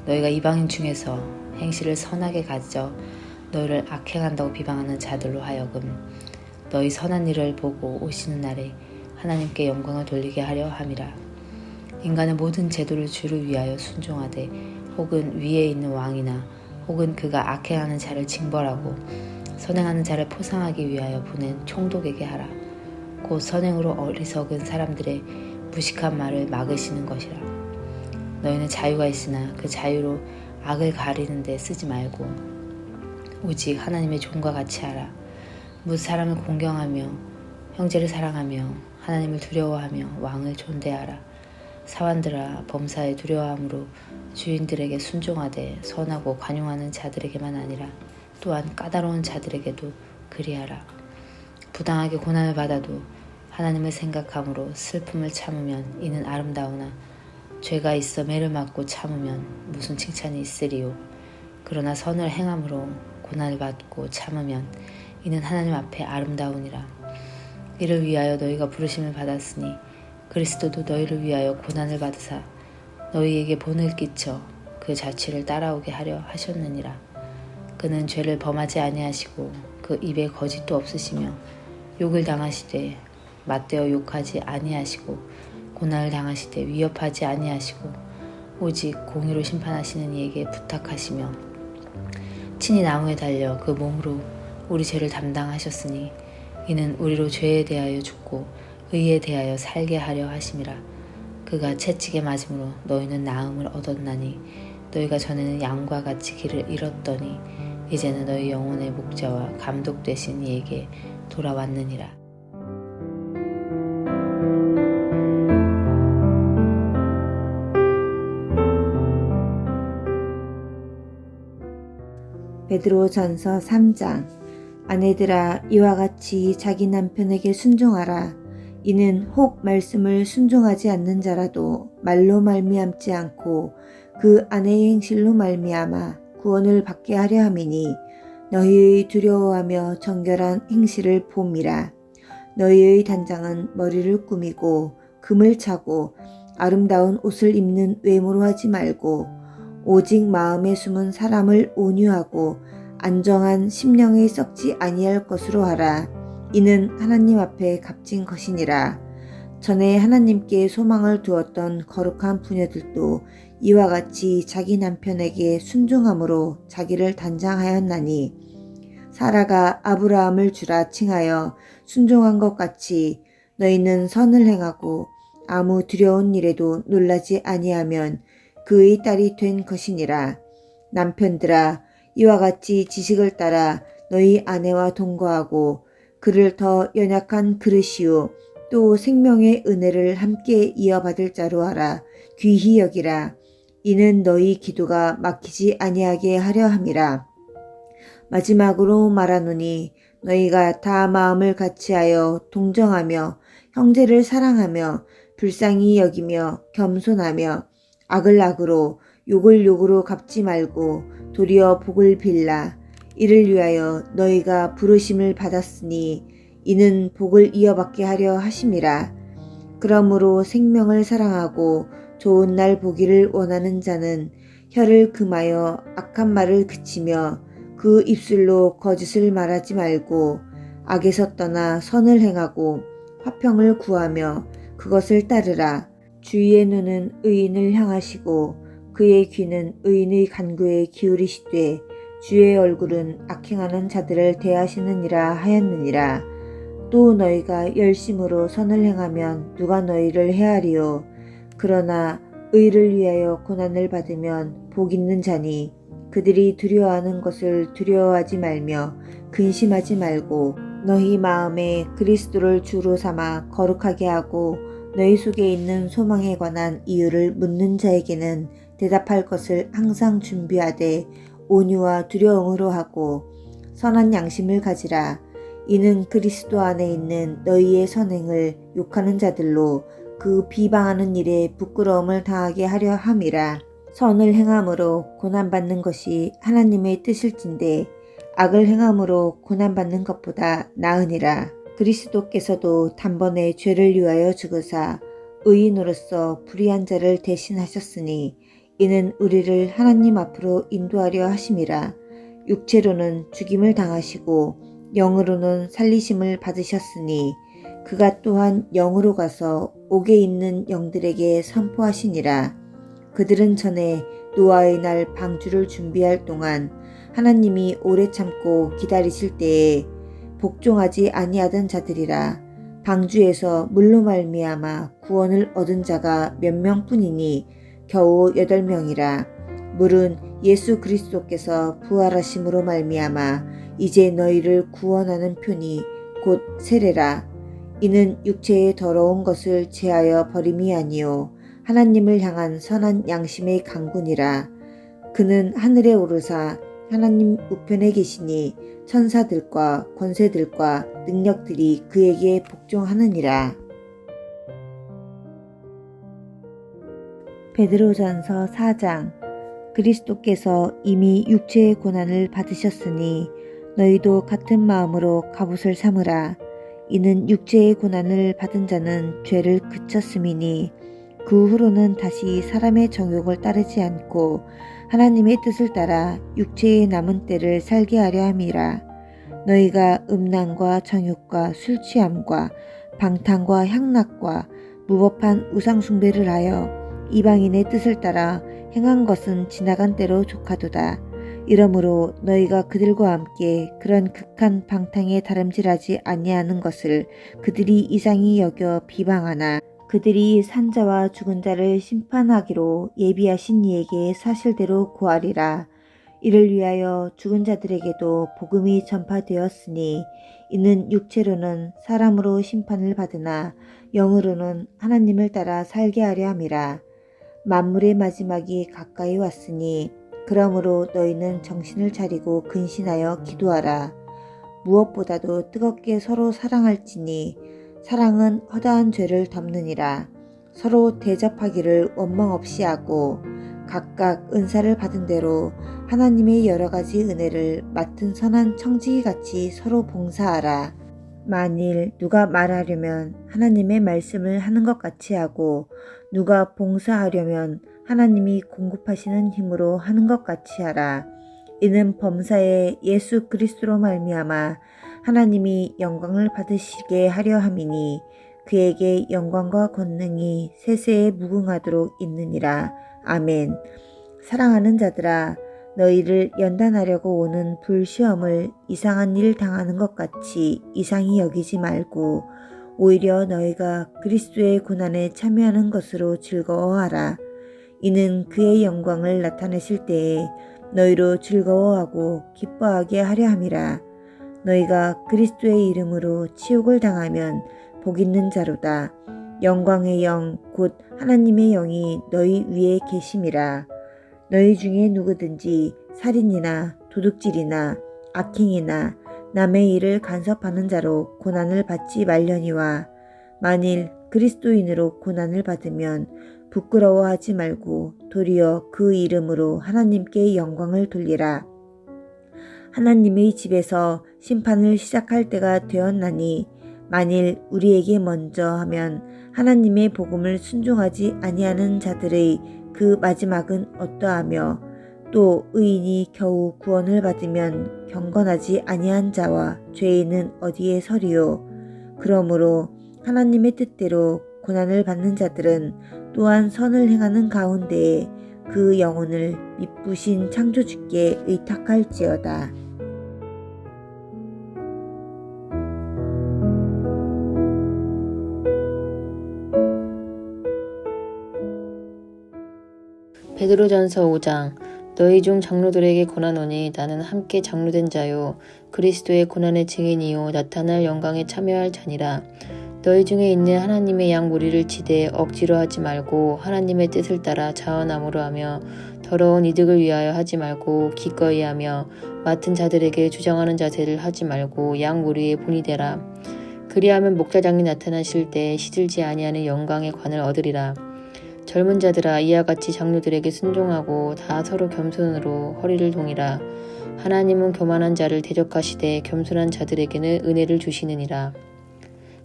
너희가 이방인 중에서 행실을 선하게 가져 너희를 악행한다고 비방하는 자들로 하여금 너희 선한 일을 보고 오시는 날에 하나님께 영광을 돌리게 하려 함이라. 인간의 모든 제도를 주를 위하여 순종하되 혹은 위에 있는 왕이나 혹은 그가 악행하는 자를 징벌하고 선행하는 자를 포상하기 위하여 보낸 총독에게 하라. 곧 선행으로 어리석은 사람들의 무식한 말을 막으시는 것이라. 너희는 자유가 있으나 그 자유로 악을 가리는 데 쓰지 말고 오직 하나님의 종과 같이 하라. 뭇 사람을 공경하며 형제를 사랑하며 하나님을 두려워하며 왕을 존대하라. 사환들아 범사에 두려워함으로 주인들에게 순종하되 선하고 관용하는 자들에게만 아니라 또한 까다로운 자들에게도 그리하라. 부당하게 고난을 받아도 하나님을 생각함으로 슬픔을 참으면 이는 아름다우나 죄가 있어 매를 맞고 참으면 무슨 칭찬이 있으리요. 그러나 선을 행함으로 고난을 받고 참으면 이는 하나님 앞에 아름다우니라. 이를 위하여 너희가 부르심을 받았으니 그리스도도 너희를 위하여 고난을 받으사 너희에게 본을 끼쳐 그 자취를 따라오게 하려 하셨느니라. 그는 죄를 범하지 아니하시고 그 입에 거짓도 없으시며 욕을 당하시되 맞대어 욕하지 아니하시고 고난을 당하시되 위협하지 아니하시고 오직 공의로 심판하시는 이에게 부탁하시며 친히 나무에 달려 그 몸으로 우리 죄를 담당하셨으니 이는 우리로 죄에 대하여 죽고 의에 대하여 살게 하려 하심이라. 그가 채찍에 맞음으로 너희는 나음을 얻었나니 너희가 전에는 양과 같이 길을 잃었더니 이제는 너희 영혼의 목자와 감독 되신 이에게 돌아왔느니라. 베드로전서 3장. 아내들아, 이와 같이 자기 남편에게 순종하라. 이는 혹 말씀을 순종하지 않는 자라도 말로 말미암지 않고 그 아내의 행실로 말미암아 구원을 받게 하려 함이니 너희의 두려워하며 정결한 행실을 봄이라. 너희의 단장은 머리를 꾸미고 금을 차고 아름다운 옷을 입는 외모로 하지 말고 오직 마음에 숨은 사람을 온유하고 안정한 심령에 썩지 아니할 것으로 하라. 이는 하나님 앞에 값진 것이니라. 전에 하나님께 소망을 두었던 거룩한 부녀들도 이와 같이 자기 남편에게 순종함으로 자기를 단장하였나니 사라가 아브라함을 주라 칭하여 순종한 것 같이 너희는 선을 행하고 아무 두려운 일에도 놀라지 아니하면 그의 딸이 된 것이니라. 남편들아, 이와 같이 지식을 따라 너희 아내와 동거하고 그를 더 연약한 그릇이요 또 생명의 은혜를 함께 이어받을 자로 하라. 귀히 여기라. 이는 너희 기도가 막히지 아니하게 하려 함이라. 마지막으로 말하노니 너희가 다 마음을 같이하여 동정하며 형제를 사랑하며 불쌍히 여기며 겸손하며 악을 악으로 욕을 욕으로 갚지 말고 도리어 복을 빌라. 이를 위하여 너희가 부르심을 받았으니 이는 복을 이어받게 하려 하심이라. 그러므로 생명을 사랑하고 좋은 날 보기를 원하는 자는 혀를 금하여 악한 말을 그치며 그 입술로 거짓을 말하지 말고 악에서 떠나 선을 행하고 화평을 구하며 그것을 따르라. 주의 눈은 의인을 향하시고 그의 귀는 의인의 간구에 기울이시되 주의 얼굴은 악행하는 자들을 대하시느니라 하였느니라. 또 너희가 열심으로 선을 행하면 누가 너희를 해하리요. 그러나 의를 위하여 고난을 받으면 복 있는 자니 그들이 두려워하는 것을 두려워하지 말며 근심하지 말고 너희 마음에 그리스도를 주로 삼아 거룩하게 하고 너희 속에 있는 소망에 관한 이유를 묻는 자에게는 대답할 것을 항상 준비하되 온유와 두려움으로 하고 선한 양심을 가지라. 이는 그리스도 안에 있는 너희의 선행을 욕하는 자들로 그 비방하는 일에 부끄러움을 당하게 하려 함이라. 선을 행함으로 고난받는 것이 하나님의 뜻일진데 악을 행함으로 고난받는 것보다 나으니라. 그리스도께서도 단번에 죄를 위하여 죽으사 의인으로서 불의한 자를 대신하셨으니 이는 우리를 하나님 앞으로 인도하려 하심이라. 육체로는 죽임을 당하시고 영으로는 살리심을 받으셨으니 그가 또한 영으로 가서 옥에 있는 영들에게 선포하시니라. 그들은 전에 노아의 날 방주를 준비할 동안 하나님이 오래 참고 기다리실 때에 복종하지 아니하던 자들이라. 방주에서 물로 말미암아 구원을 얻은 자가 몇 명뿐이니 겨우 8명이라. 물은 예수 그리스도께서 부활하심으로 말미암아 이제 너희를 구원하는 표니 곧 세례라. 이는 육체의 더러운 것을 제하여 버림이 아니요 하나님을 향한 선한 양심의 강군이라. 그는 하늘에 오르사 하나님 우편에 계시니 천사들과 권세들과 능력들이 그에게 복종하느니라. 베드로전서 4장. 그리스도께서 이미 육체의 고난을 받으셨으니 너희도 같은 마음으로 갑옷을 삼으라. 이는 육체의 고난을 받은 자는 죄를 그쳤음이니 그 후로는 다시 사람의 정욕을 따르지 않고 하나님의 뜻을 따라 육체의 남은 때를 살게 하려 함이라. 너희가 음란과 정욕과 술취함과 방탕과 향락과 무법한 우상숭배를 하여 이방인의 뜻을 따라 행한 것은 지나간 때로 족하도다. 이러므로 너희가 그들과 함께 그런 극한 방탕에 다름질하지 아니하는 것을 그들이 이상히 여겨 비방하나 그들이 산자와 죽은 자를 심판하기로 예비하신 이에게 사실대로 고하리라. 이를 위하여 죽은 자들에게도 복음이 전파되었으니 이는 육체로는 사람으로 심판을 받으나 영으로는 하나님을 따라 살게 하려 함이라. 만물의 마지막이 가까이 왔으니 그러므로 너희는 정신을 차리고 근신하여 기도하라. 무엇보다도 뜨겁게 서로 사랑할지니 사랑은 허다한 죄를 덮느니라. 서로 대접하기를 원망 없이 하고 각각 은사를 받은 대로 하나님의 여러 가지 은혜를 맡은 선한 청지기같이 서로 봉사하라. 만일 누가 말하려면 하나님의 말씀을 하는 것 같이 하고 누가 봉사하려면 하나님이 공급하시는 힘으로 하는 것 같이 하라. 이는 범사에 예수 그리스도로 말미암아 하나님이 영광을 받으시게 하려 함이니 그에게 영광과 권능이 세세에 무궁하도록 있느니라. 아멘. 사랑하는 자들아, 너희를 연단하려고 오는 불시험을 이상한 일 당하는 것 같이 이상히 여기지 말고 오히려 너희가 그리스도의 고난에 참여하는 것으로 즐거워하라. 이는 그의 영광을 나타내실 때에 너희로 즐거워하고 기뻐하게 하려 함이라. 너희가 그리스도의 이름으로 치욕을 당하면 복 있는 자로다. 영광의 영 곧 하나님의 영이 너희 위에 계심이라. 너희 중에 누구든지 살인이나 도둑질이나 악행이나 남의 일을 간섭하는 자로 고난을 받지 말려니와 만일 그리스도인으로 고난을 받으면 부끄러워하지 말고 도리어 그 이름으로 하나님께 영광을 돌리라. 하나님의 집에서 심판을 시작할 때가 되었나니 만일 우리에게 먼저 하면 하나님의 복음을 순종하지 아니하는 자들의 그 마지막은 어떠하며 또 의인이 겨우 구원을 받으면 경건하지 아니한 자와 죄인은 어디에 서리요. 그러므로 하나님의 뜻대로 고난을 받는 자들은 또한 선을 행하는 가운데에 그 영혼을 미쁘신 창조주께 의탁할지어다. 베드로전서 5장. 너희 중 장로들에게 권하노니 나는 함께 장로된 자요 그리스도의 고난의 증인이요 나타날 영광에 참여할 자니라. 너희 중에 있는 하나님의 양 무리를 치되 억지로 하지 말고 하나님의 뜻을 따라 자원함으로 하며 더러운 이득을 위하여 하지 말고 기꺼이 하며 맡은 자들에게 주장하는 자세를 하지 말고 양 무리의 본이 되라. 그리하면 목자장이 나타나실 때 시들지 아니하는 영광의 관을 얻으리라. 젊은 자들아 이와 같이 장로들에게 순종하고 다 서로 겸손으로 허리를 동이라. 하나님은 교만한 자를 대적하시되 겸손한 자들에게는 은혜를 주시느니라.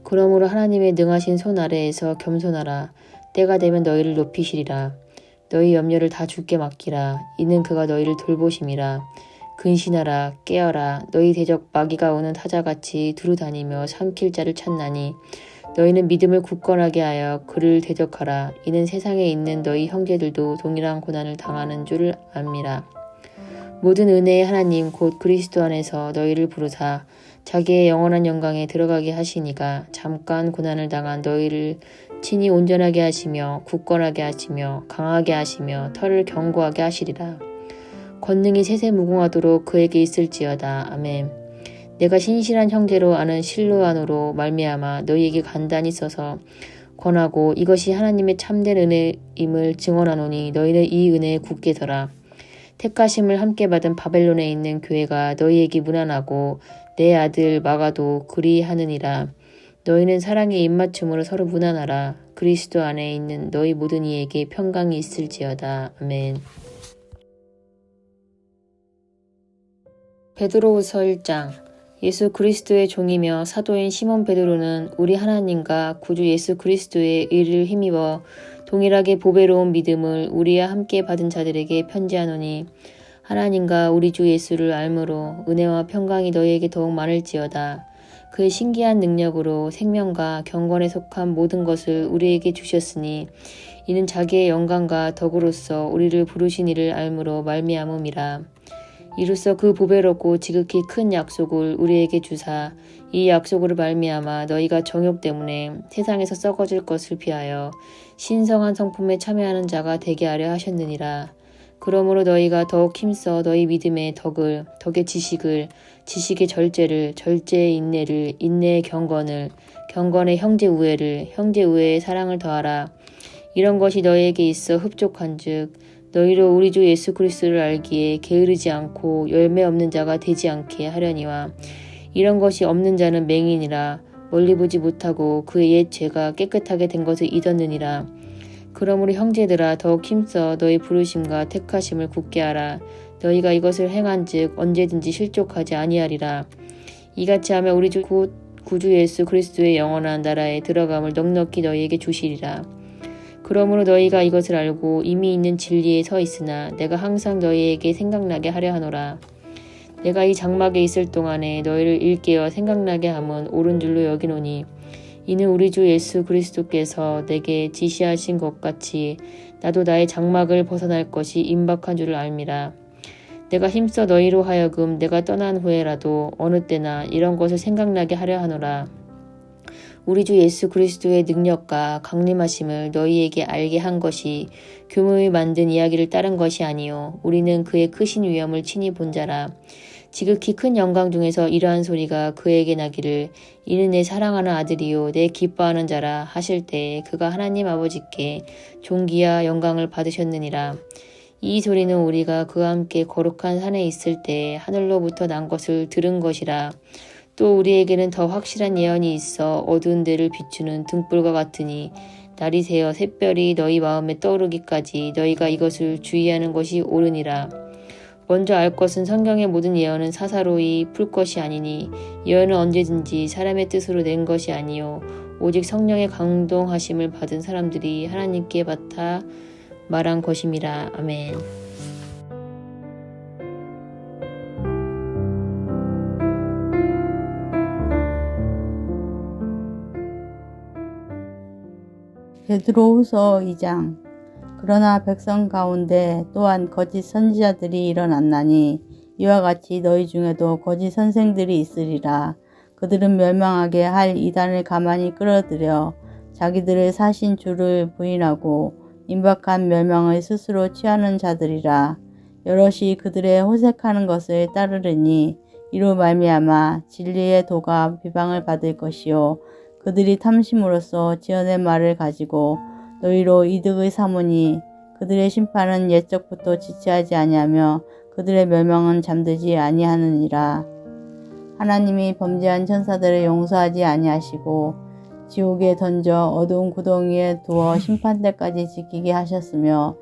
그러므로 하나님의 능하신 손 아래에서 겸손하라. 때가 되면 너희를 높이시리라. 너희 염려를 다 주께 맡기라. 이는 그가 너희를 돌보심이라. 근신하라. 깨어라. 너희 대적 마귀가 오는 타자같이 두루다니며 삼킬 자를 찾나니 너희는 믿음을 굳건하게 하여 그를 대적하라. 이는 세상에 있는 너희 형제들도 동일한 고난을 당하는 줄을 압니다. 모든 은혜의 하나님 곧 그리스도 안에서 너희를 부르사 자기의 영원한 영광에 들어가게 하시니가 잠깐 고난을 당한 너희를 친히 온전하게 하시며 굳건하게 하시며 강하게 하시며 털을 견고하게 하시리라. 권능이 세세 무궁하도록 그에게 있을지어다. 아멘. 내가 신실한 형제로 아는 실로안으로 말미암아 너희에게 간단히 써서 권하고 이것이 하나님의 참된 은혜임을 증언하노니 너희는 이 은혜에 굳게 서라. 택하심을 함께 받은 바벨론에 있는 교회가 너희에게 문안하고 내 아들 마가도 그리하느니라. 너희는 사랑의 입맞춤으로 서로 문안하라. 그리스도 안에 있는 너희 모든 이에게 평강이 있을지어다. 아멘. 베드로후서 1장. 예수 그리스도의 종이며 사도인 시몬 베드로는 우리 하나님과 구주 예수 그리스도의 의를 힘입어 동일하게 보배로운 믿음을 우리와 함께 받은 자들에게 편지하노니 하나님과 우리 주 예수를 알므로 은혜와 평강이 너희에게 더욱 많을지어다. 그의 신기한 능력으로 생명과 경건에 속한 모든 것을 우리에게 주셨으니 이는 자기의 영광과 덕으로서 우리를 부르신 이를 알므로 말미암음이라. 이로써 그 보배롭고 지극히 큰 약속을 우리에게 주사 이 약속으로 말미암아 너희가 정욕 때문에 세상에서 썩어질 것을 피하여 신성한 성품에 참여하는 자가 되게 하려 하셨느니라. 그러므로 너희가 더욱 힘써 너희 믿음의 덕을, 덕의 지식을, 지식의 절제를, 절제의 인내를, 인내의 경건을, 경건의 형제 우애를, 형제 우애의 사랑을 더하라. 이런 것이 너희에게 있어 흡족한즉 너희로 우리 주 예수 그리스도를 알기에 게으르지 않고 열매 없는 자가 되지 않게 하려니와 이런 것이 없는 자는 맹인이라 멀리 보지 못하고 그의 옛 죄가 깨끗하게 된 것을 잊었느니라. 그러므로 형제들아 더욱 힘써 너희 부르심과 택하심을 굳게 하라. 너희가 이것을 행한즉 언제든지 실족하지 아니하리라. 이같이 하며 우리 주 구주 예수 그리스도의 영원한 나라에 들어감을 넉넉히 너희에게 주시리라. 그러므로 너희가 이것을 알고 이미 있는 진리에 서 있으나 내가 항상 너희에게 생각나게 하려 하노라. 내가 이 장막에 있을 동안에 너희를 일깨어 생각나게 함은 옳은 줄로 여기노니 이는 우리 주 예수 그리스도께서 내게 지시하신 것 같이 나도 나의 장막을 벗어날 것이 임박한 줄을 알미라. 내가 힘써 너희로 하여금 내가 떠난 후에라도 어느 때나 이런 것을 생각나게 하려 하노라. 우리 주 예수 그리스도의 능력과 강림하심을 너희에게 알게 한 것이 교묘히 만든 이야기를 따른 것이 아니요 우리는 그의 크신 위엄을 친히 본 자라. 지극히 큰 영광 중에서 이러한 소리가 그에게 나기를 이는 내 사랑하는 아들이요 내 기뻐하는 자라 하실 때에 그가 하나님 아버지께 존귀와 영광을 받으셨느니라. 이 소리는 우리가 그와 함께 거룩한 산에 있을 때에 하늘로부터 난 것을 들은 것이라. 또 우리에게는 더 확실한 예언이 있어 어두운 데를 비추는 등불과 같으니 날이 새어 샛별이 너희 마음에 떠오르기까지 너희가 이것을 주의하는 것이 옳으니라. 먼저 알 것은 성경의 모든 예언은 사사로이 풀 것이 아니니 예언은 언제든지 사람의 뜻으로 낸 것이 아니요 오직 성령의 감동하심을 받은 사람들이 하나님께 맡아 말한 것임이라. 아멘. 베드로후서 2장. 그러나 백성 가운데 또한 거짓 선지자들이 일어났나니 이와 같이 너희 중에도 거짓 선생들이 있으리라. 그들은 멸망하게 할 이단을 가만히 끌어들여 자기들의 사신 주를 부인하고 임박한 멸망을 스스로 취하는 자들이라. 여럿이 그들의 호색하는 것을 따르르니 이로 말미암아 진리의 도가 비방을 받을 것이요 그들이 탐심으로써 지어낸 말을 가지고 너희로 이득을 삼으니 그들의 심판은 옛적부터 지체하지 아니하며 그들의 멸망은 잠들지 아니하느니라. 하나님이 범죄한 천사들을 용서하지 아니하시고 지옥에 던져 어두운 구덩이에 두어 심판때까지 지키게 하셨으며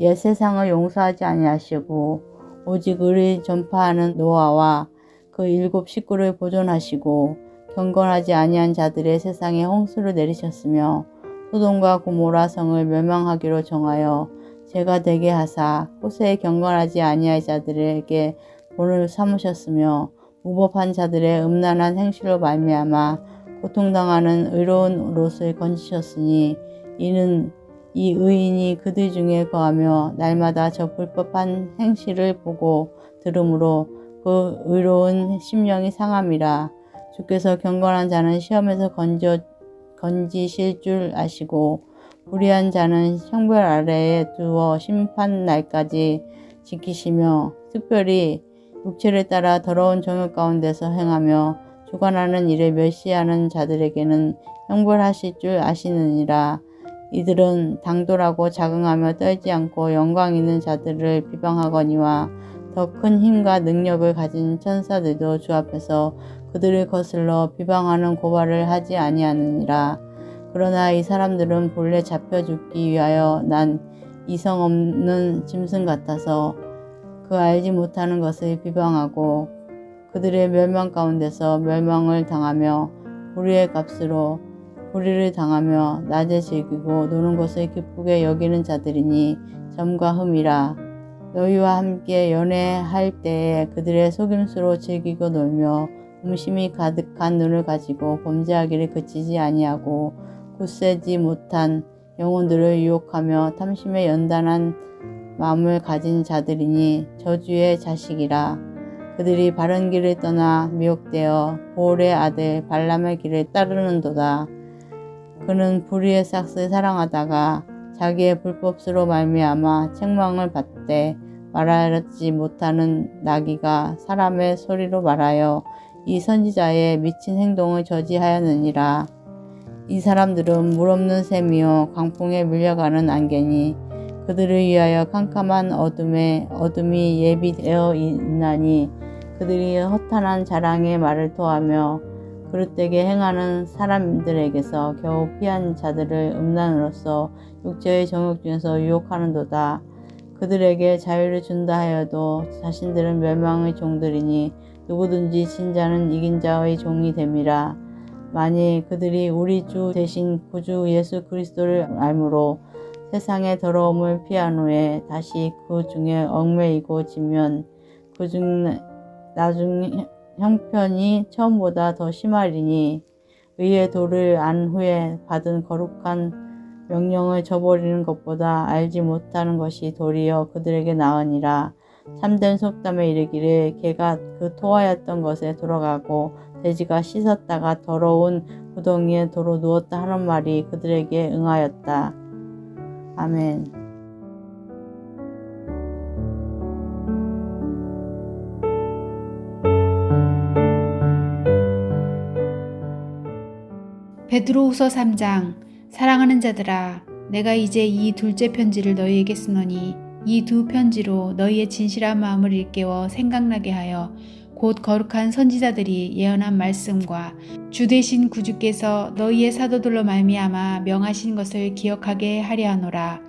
옛 세상을 용서하지 아니하시고 오직 의를 전파하는 노아와 그 7 식구를 보존하시고 경건하지 아니한 자들의 세상에 홍수를 내리셨으며 소돔과 고모라 성을 멸망하기로 정하여 죄가 되게 하사 호세에 경건하지 아니할 자들에게 본을 삼으셨으며 무법한 자들의 음란한 행실로 말미암아 고통당하는 의로운 롯을 건지셨으니 이는 이 의인이 그들 중에 거하며 날마다 저 불법한 행실을 보고 들으므로 그 의로운 심령이 상함이라. 주께서 경건한 자는 시험에서 건지실 줄 아시고 불의한 자는 형벌 아래에 두어 심판 날까지 지키시며 특별히 육체를 따라 더러운 정욕 가운데서 행하며 주관하는 일을 멸시하는 자들에게는 형벌하실 줄 아시느니라. 이들은 당돌하고 자긍하며 떨지 않고 영광 있는 자들을 비방하거니와 더 큰 힘과 능력을 가진 천사들도 주 앞에서 그들을 거슬러 비방하는 고발을 하지 아니하느니라. 그러나 이 사람들은 본래 잡혀 죽기 위하여 난 이성 없는 짐승 같아서 그 알지 못하는 것을 비방하고 그들의 멸망 가운데서 멸망을 당하며 불의의 값으로 불의를 당하며 낮에 즐기고 노는 것을 기쁘게 여기는 자들이니 점과 흠이라. 너희와 함께 연애할 때에 그들의 속임수로 즐기고 놀며 음심이 가득한 눈을 가지고 범죄하기를 그치지 아니하고 굳세지 못한 영혼들을 유혹하며 탐심에 연단한 마음을 가진 자들이니 저주의 자식이라. 그들이 바른 길을 떠나 미혹되어 보올의 아들 발람의 길을 따르는도다. 그는 불의의 싹을 사랑하다가 자기의 불법수로 말미암아 책망을 받되 말하지 못하는 나귀가 사람의 소리로 말하여 이 선지자의 미친 행동을 저지하였느니라. 이 사람들은 물 없는 샘이요 강풍에 밀려가는 안개니 그들을 위하여 캄캄한 어둠이 예비되어 있나니 그들이 허탄한 자랑의 말을 토하며 그릇되게 행하는 사람들에게서 겨우 피한 자들을 음란으로서 육체의 정욕 중에서 유혹하는도다. 그들에게 자유를 준다 하여도 자신들은 멸망의 종들이니 누구든지 진 자는 이긴 자의 종이 됨이라. 만일 그들이 우리 주 대신 구주 예수 그리스도를 알므로 세상의 더러움을 피한 후에 다시 그 중에 얽매이고 지면 그 중 나중 형편이 처음보다 더 심하리니 의의 도를 안 후에 받은 거룩한 명령을 저버리는 것보다 알지 못하는 것이 도리어 그들에게 나으니라. 참된 속담에 이르기를 개가 그 토하였던 것에 돌아가고 돼지가 씻었다가 더러운 구덩이에 도로 누웠다 하는 말이 그들에게 응하였다. 아멘. 베드로후서 3장. 사랑하는 자들아, 내가 이제 이 둘째 편지를 너희에게 쓰노니 이 두 편지로 너희의 진실한 마음을 일깨워 생각나게 하여 곧 거룩한 선지자들이 예언한 말씀과 주 되신 구주께서 너희의 사도들로 말미암아 명하신 것을 기억하게 하려 하노라.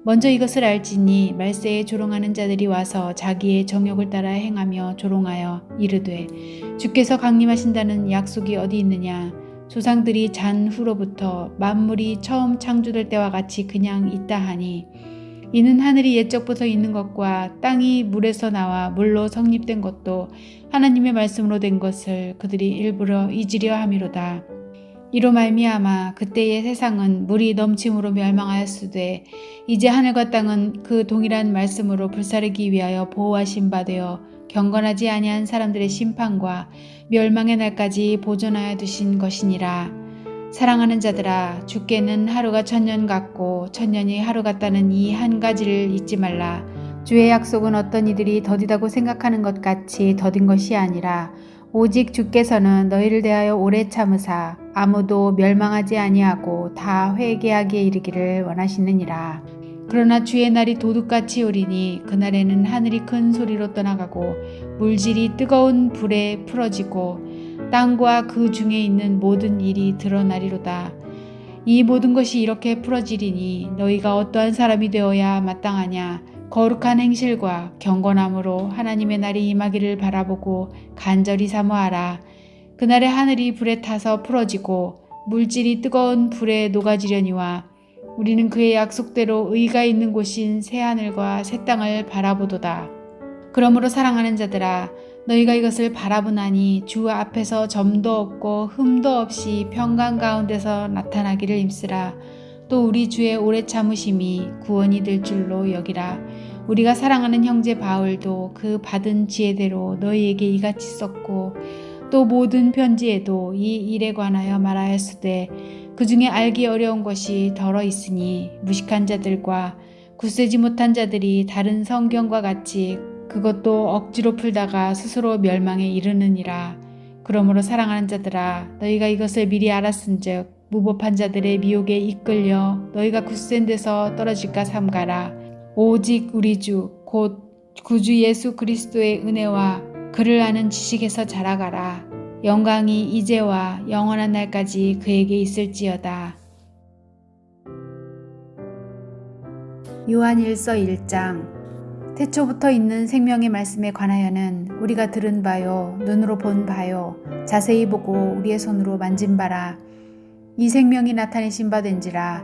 먼저 이것을 알지니 말세에 조롱하는 자들이 와서 자기의 정욕을 따라 행하며 조롱하여 이르되 주께서 강림하신다는 약속이 어디 있느냐. 조상들이 잔 후로부터 만물이 처음 창조될 때와 같이 그냥 있다 하니 이는 하늘이 옛적부터 있는 것과 땅이 물에서 나와 물로 성립된 것도 하나님의 말씀으로 된 것을 그들이 일부러 잊으려 함이로다. 이로 말미암아 그때의 세상은 물이 넘침으로 멸망하였으되 이제 하늘과 땅은 그 동일한 말씀으로 불사르기 위하여 보호하신 바 되어 경건하지 아니한 사람들의 심판과 멸망의 날까지 보존하여 두신 것이니라. 사랑하는 자들아, 주께는 하루가 천년 같고 천년이 하루 같다는 이 한 가지를 잊지 말라. 주의 약속은 어떤 이들이 더디다고 생각하는 것 같이 더딘 것이 아니라 오직 주께서는 너희를 대하여 오래 참으사 아무도 멸망하지 아니하고 다 회개하기에 이르기를 원하시느니라. 그러나 주의 날이 도둑같이 오리니 그날에는 하늘이 큰 소리로 떠나가고 물질이 뜨거운 불에 풀어지고 땅과 그 중에 있는 모든 일이 드러나리로다. 이 모든 것이 이렇게 풀어지리니 너희가 어떠한 사람이 되어야 마땅하냐. 거룩한 행실과 경건함으로 하나님의 날이 임하기를 바라보고 간절히 사모하라. 그날에 하늘이 불에 타서 풀어지고 물질이 뜨거운 불에 녹아지려니와 우리는 그의 약속대로 의가 있는 곳인 새하늘과 새 땅을 바라보도다. 그러므로 사랑하는 자들아, 너희가 이것을 바라보나니 주 앞에서 점도 없고 흠도 없이 평강 가운데서 나타나기를 힘쓰라. 또 우리 주의 오래 참으심이 구원이 될 줄로 여기라. 우리가 사랑하는 형제 바울도 그 받은 지혜대로 너희에게 이같이 썼고 또 모든 편지에도 이 일에 관하여 말하였으되 그 중에 알기 어려운 것이 덜어 있으니 무식한 자들과 굳세지 못한 자들이 다른 성경과 같이 그것도 억지로 풀다가 스스로 멸망에 이르느니라. 그러므로 사랑하는 자들아, 너희가 이것을 미리 알았은즉 무법한 자들의 미혹에 이끌려 너희가 굳센 데서 떨어질까 삼가라. 오직 우리 주 곧 구주 예수 그리스도의 은혜와 그를 아는 지식에서 자라가라. 영광이 이제와 영원한 날까지 그에게 있을지어다. 요한일서 1장. 태초부터 있는 생명의 말씀에 관하여는 우리가 들은 바요 눈으로 본 바요 자세히 보고 우리의 손으로 만진 바라. 이 생명이 나타내신 바 된지라.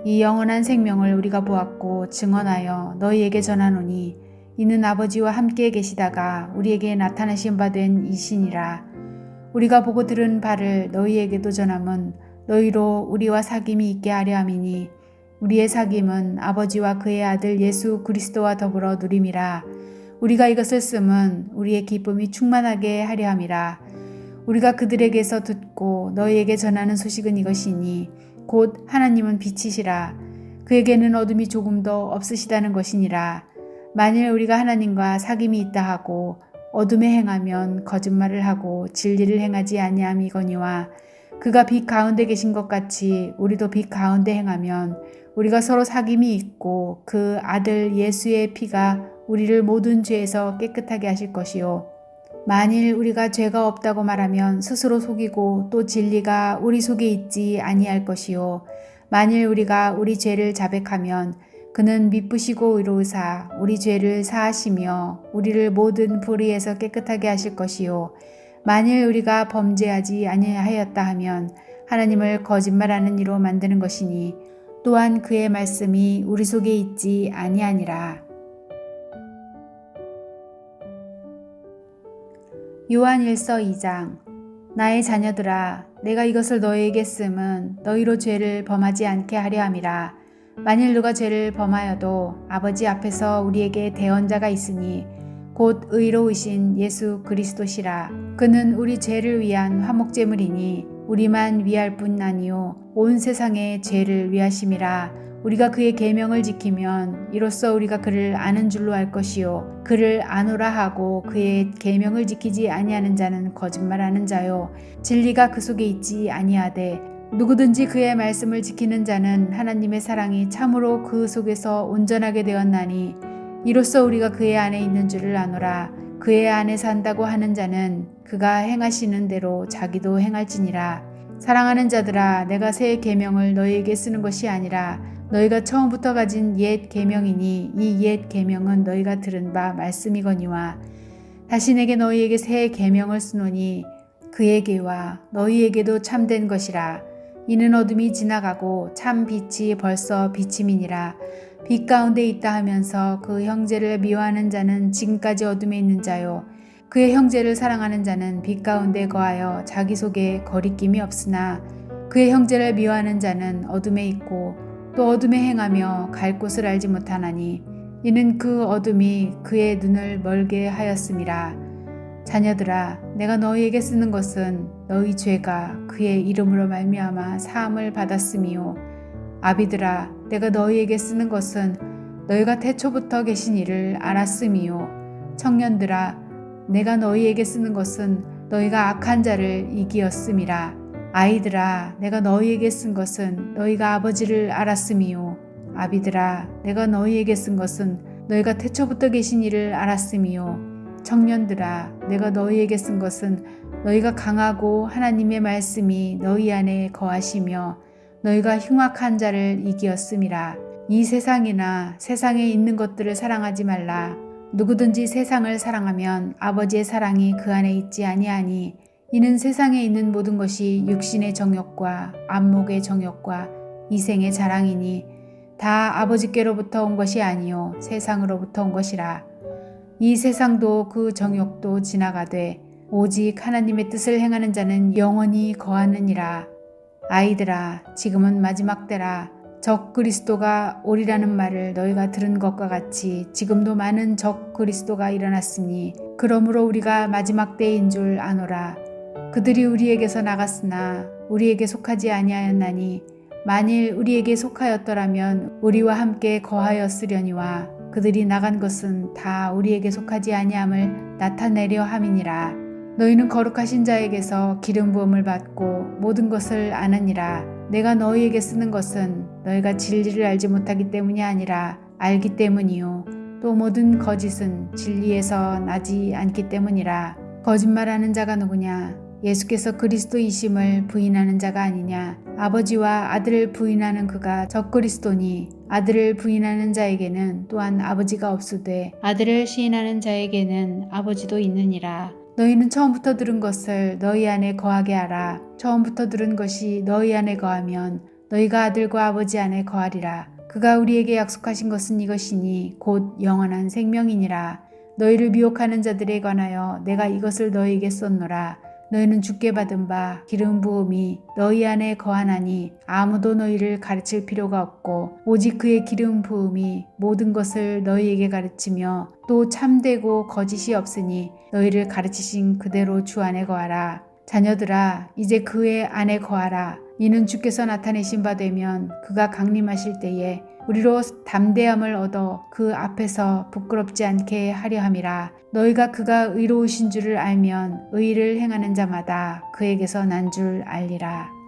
이 영원한 생명을 우리가 보았고 증언하여 너희에게 전하노니 이는 아버지와 함께 계시다가 우리에게 나타나신 바 된 이신이라. 우리가 보고 들은 바를 너희에게도 전함은 너희로 우리와 사귐이 있게 하려 함이니 우리의 사귐은 아버지와 그의 아들 예수 그리스도와 더불어 누림이라. 우리가 이것을 쓰면 우리의 기쁨이 충만하게 하려 함이라. 우리가 그들에게서 듣고 너희에게 전하는 소식은 이것이니 곧 하나님은 빛이시라. 그에게는 어둠이 조금도 없으시다는 것이니라. 만일 우리가 하나님과 사귐이 있다 하고 어둠에 행하면 거짓말을 하고 진리를 행하지 아니함이거니와 그가 빛 가운데 계신 것 같이 우리도 빛 가운데 행하면 우리가 서로 사귐이 있고 그 아들 예수의 피가 우리를 모든 죄에서 깨끗하게 하실 것이요. 만일 우리가 죄가 없다고 말하면 스스로 속이고 또 진리가 우리 속에 있지 아니할 것이요. 만일 우리가 우리 죄를 자백하면 그는 미쁘시고 의로우사 우리 죄를 사하시며 우리를 모든 불의에서 깨끗하게 하실 것이요. 만일 우리가 범죄하지 아니하였다 하면 하나님을 거짓말하는 이로 만드는 것이니 또한 그의 말씀이 우리 속에 있지 아니하니라. 요한일서 2장. 나의 자녀들아, 내가 이것을 너희에게 쓰면 너희로 죄를 범하지 않게 하려 함이라. 만일 누가 죄를 범하여도 아버지 앞에서 우리에게 대언자가 있으니 곧 의로우신 예수 그리스도시라. 그는 우리 죄를 위한 화목제물이니 우리만 위할 뿐 아니요 온 세상의 죄를 위하심이라. 우리가 그의 계명을 지키면 이로써 우리가 그를 아는 줄로 알 것이요 그를 아노라 하고 그의 계명을 지키지 아니하는 자는 거짓말하는 자요 진리가 그 속에 있지 아니하되 누구든지 그의 말씀을 지키는 자는 하나님의 사랑이 참으로 그 속에서 온전하게 되었나니 이로써 우리가 그의 안에 있는 줄을 아노라. 그의 안에 산다고 하는 자는 그가 행하시는 대로 자기도 행할지니라. 사랑하는 자들아, 내가 새 계명을 너희에게 쓰는 것이 아니라 너희가 처음부터 가진 옛 계명이니 이 옛 계명은 너희가 들은 바 말씀이거니와 다시 내게 너희에게 새 계명을 쓰노니 그에게와 너희에게도 참된 것이라. 이는 어둠이 지나가고 참 빛이 벌써 비침이니라. 빛 가운데 있다 하면서 그 형제를 미워하는 자는 지금까지 어둠에 있는 자요 그의 형제를 사랑하는 자는 빛 가운데 거하여 자기 속에 거리낌이 없으나 그의 형제를 미워하는 자는 어둠에 있고 또 어둠에 행하며 갈 곳을 알지 못하나니 이는 그 어둠이 그의 눈을 멀게 하였음이라. 자녀들아, 내가 너희에게 쓰는 것은 너희 죄가 그의 이름으로 말미암아 사함을 받았음이요 아비들아, 내가 너희에게 쓰는 것은 너희가 태초부터 계신 이를 알았음이요 청년들아, 내가 너희에게 쓰는 것은 너희가 악한 자를 이기었음이라. 아이들아, 내가 너희에게 쓴 것은 너희가 아버지를 알았음이요 아비들아, 내가 너희에게 쓴 것은 너희가 태초부터 계신 이를 알았음이요 청년들아, 내가 너희에게 쓴 것은 너희가 강하고 하나님의 말씀이 너희 안에 거하시며 너희가 흉악한 자를 이기었음이라. 이 세상이나 세상에 있는 것들을 사랑하지 말라. 누구든지 세상을 사랑하면 아버지의 사랑이 그 안에 있지 아니하니 이는 세상에 있는 모든 것이 육신의 정욕과 안목의 정욕과 이생의 자랑이니 다 아버지께로부터 온 것이 아니요 세상으로부터 온 것이라. 이 세상도 그 정욕도 지나가되 오직 하나님의 뜻을 행하는 자는 영원히 거하느니라. 아이들아, 지금은 마지막 때라. 적 그리스도가 오리라는 말을 너희가 들은 것과 같이 지금도 많은 적 그리스도가 일어났으니 그러므로 우리가 마지막 때인 줄 아노라. 그들이 우리에게서 나갔으나 우리에게 속하지 아니하였나니 만일 우리에게 속하였더라면 우리와 함께 거하였으려니와 그들이 나간 것은 다 우리에게 속하지 아니함을 나타내려 함이니라. 너희는 거룩하신 자에게서 기름 부음을 받고 모든 것을 아느니라. 내가 너희에게 쓰는 것은 너희가 진리를 알지 못하기 때문이 아니라 알기 때문이요 또 모든 거짓은 진리에서 나지 않기 때문이라. 거짓말하는 자가 누구냐? 예수께서 그리스도이심을 부인하는 자가 아니냐? 아버지와 아들을 부인하는 그가 적그리스도니 아들을 부인하는 자에게는 또한 아버지가 없으되 아들을 시인하는 자에게는 아버지도 있느니라. 너희는 처음부터 들은 것을 너희 안에 거하게 하라. 처음부터 들은 것이 너희 안에 거하면 너희가 아들과 아버지 안에 거하리라. 그가 우리에게 약속하신 것은 이것이니 곧 영원한 생명이니라. 너희를 미혹하는 자들에 관하여 내가 이것을 너희에게 썼노라. 너희는 주께 받은 바 기름 부음이 너희 안에 거하나니 아무도 너희를 가르칠 필요가 없고 오직 그의 기름 부음이 모든 것을 너희에게 가르치며 또 참되고 거짓이 없으니 너희를 가르치신 그대로 주 안에 거하라. 자녀들아, 이제 그의 안에 거하라. 이는 주께서 나타내신 바 되면 그가 강림하실 때에 우리로 담대함을 얻어 그 앞에서 부끄럽지 않게 하려 함이라. 너희가 그가 의로우신 줄을 알면 의를 행하는 자마다 그에게서 난 줄 알리라.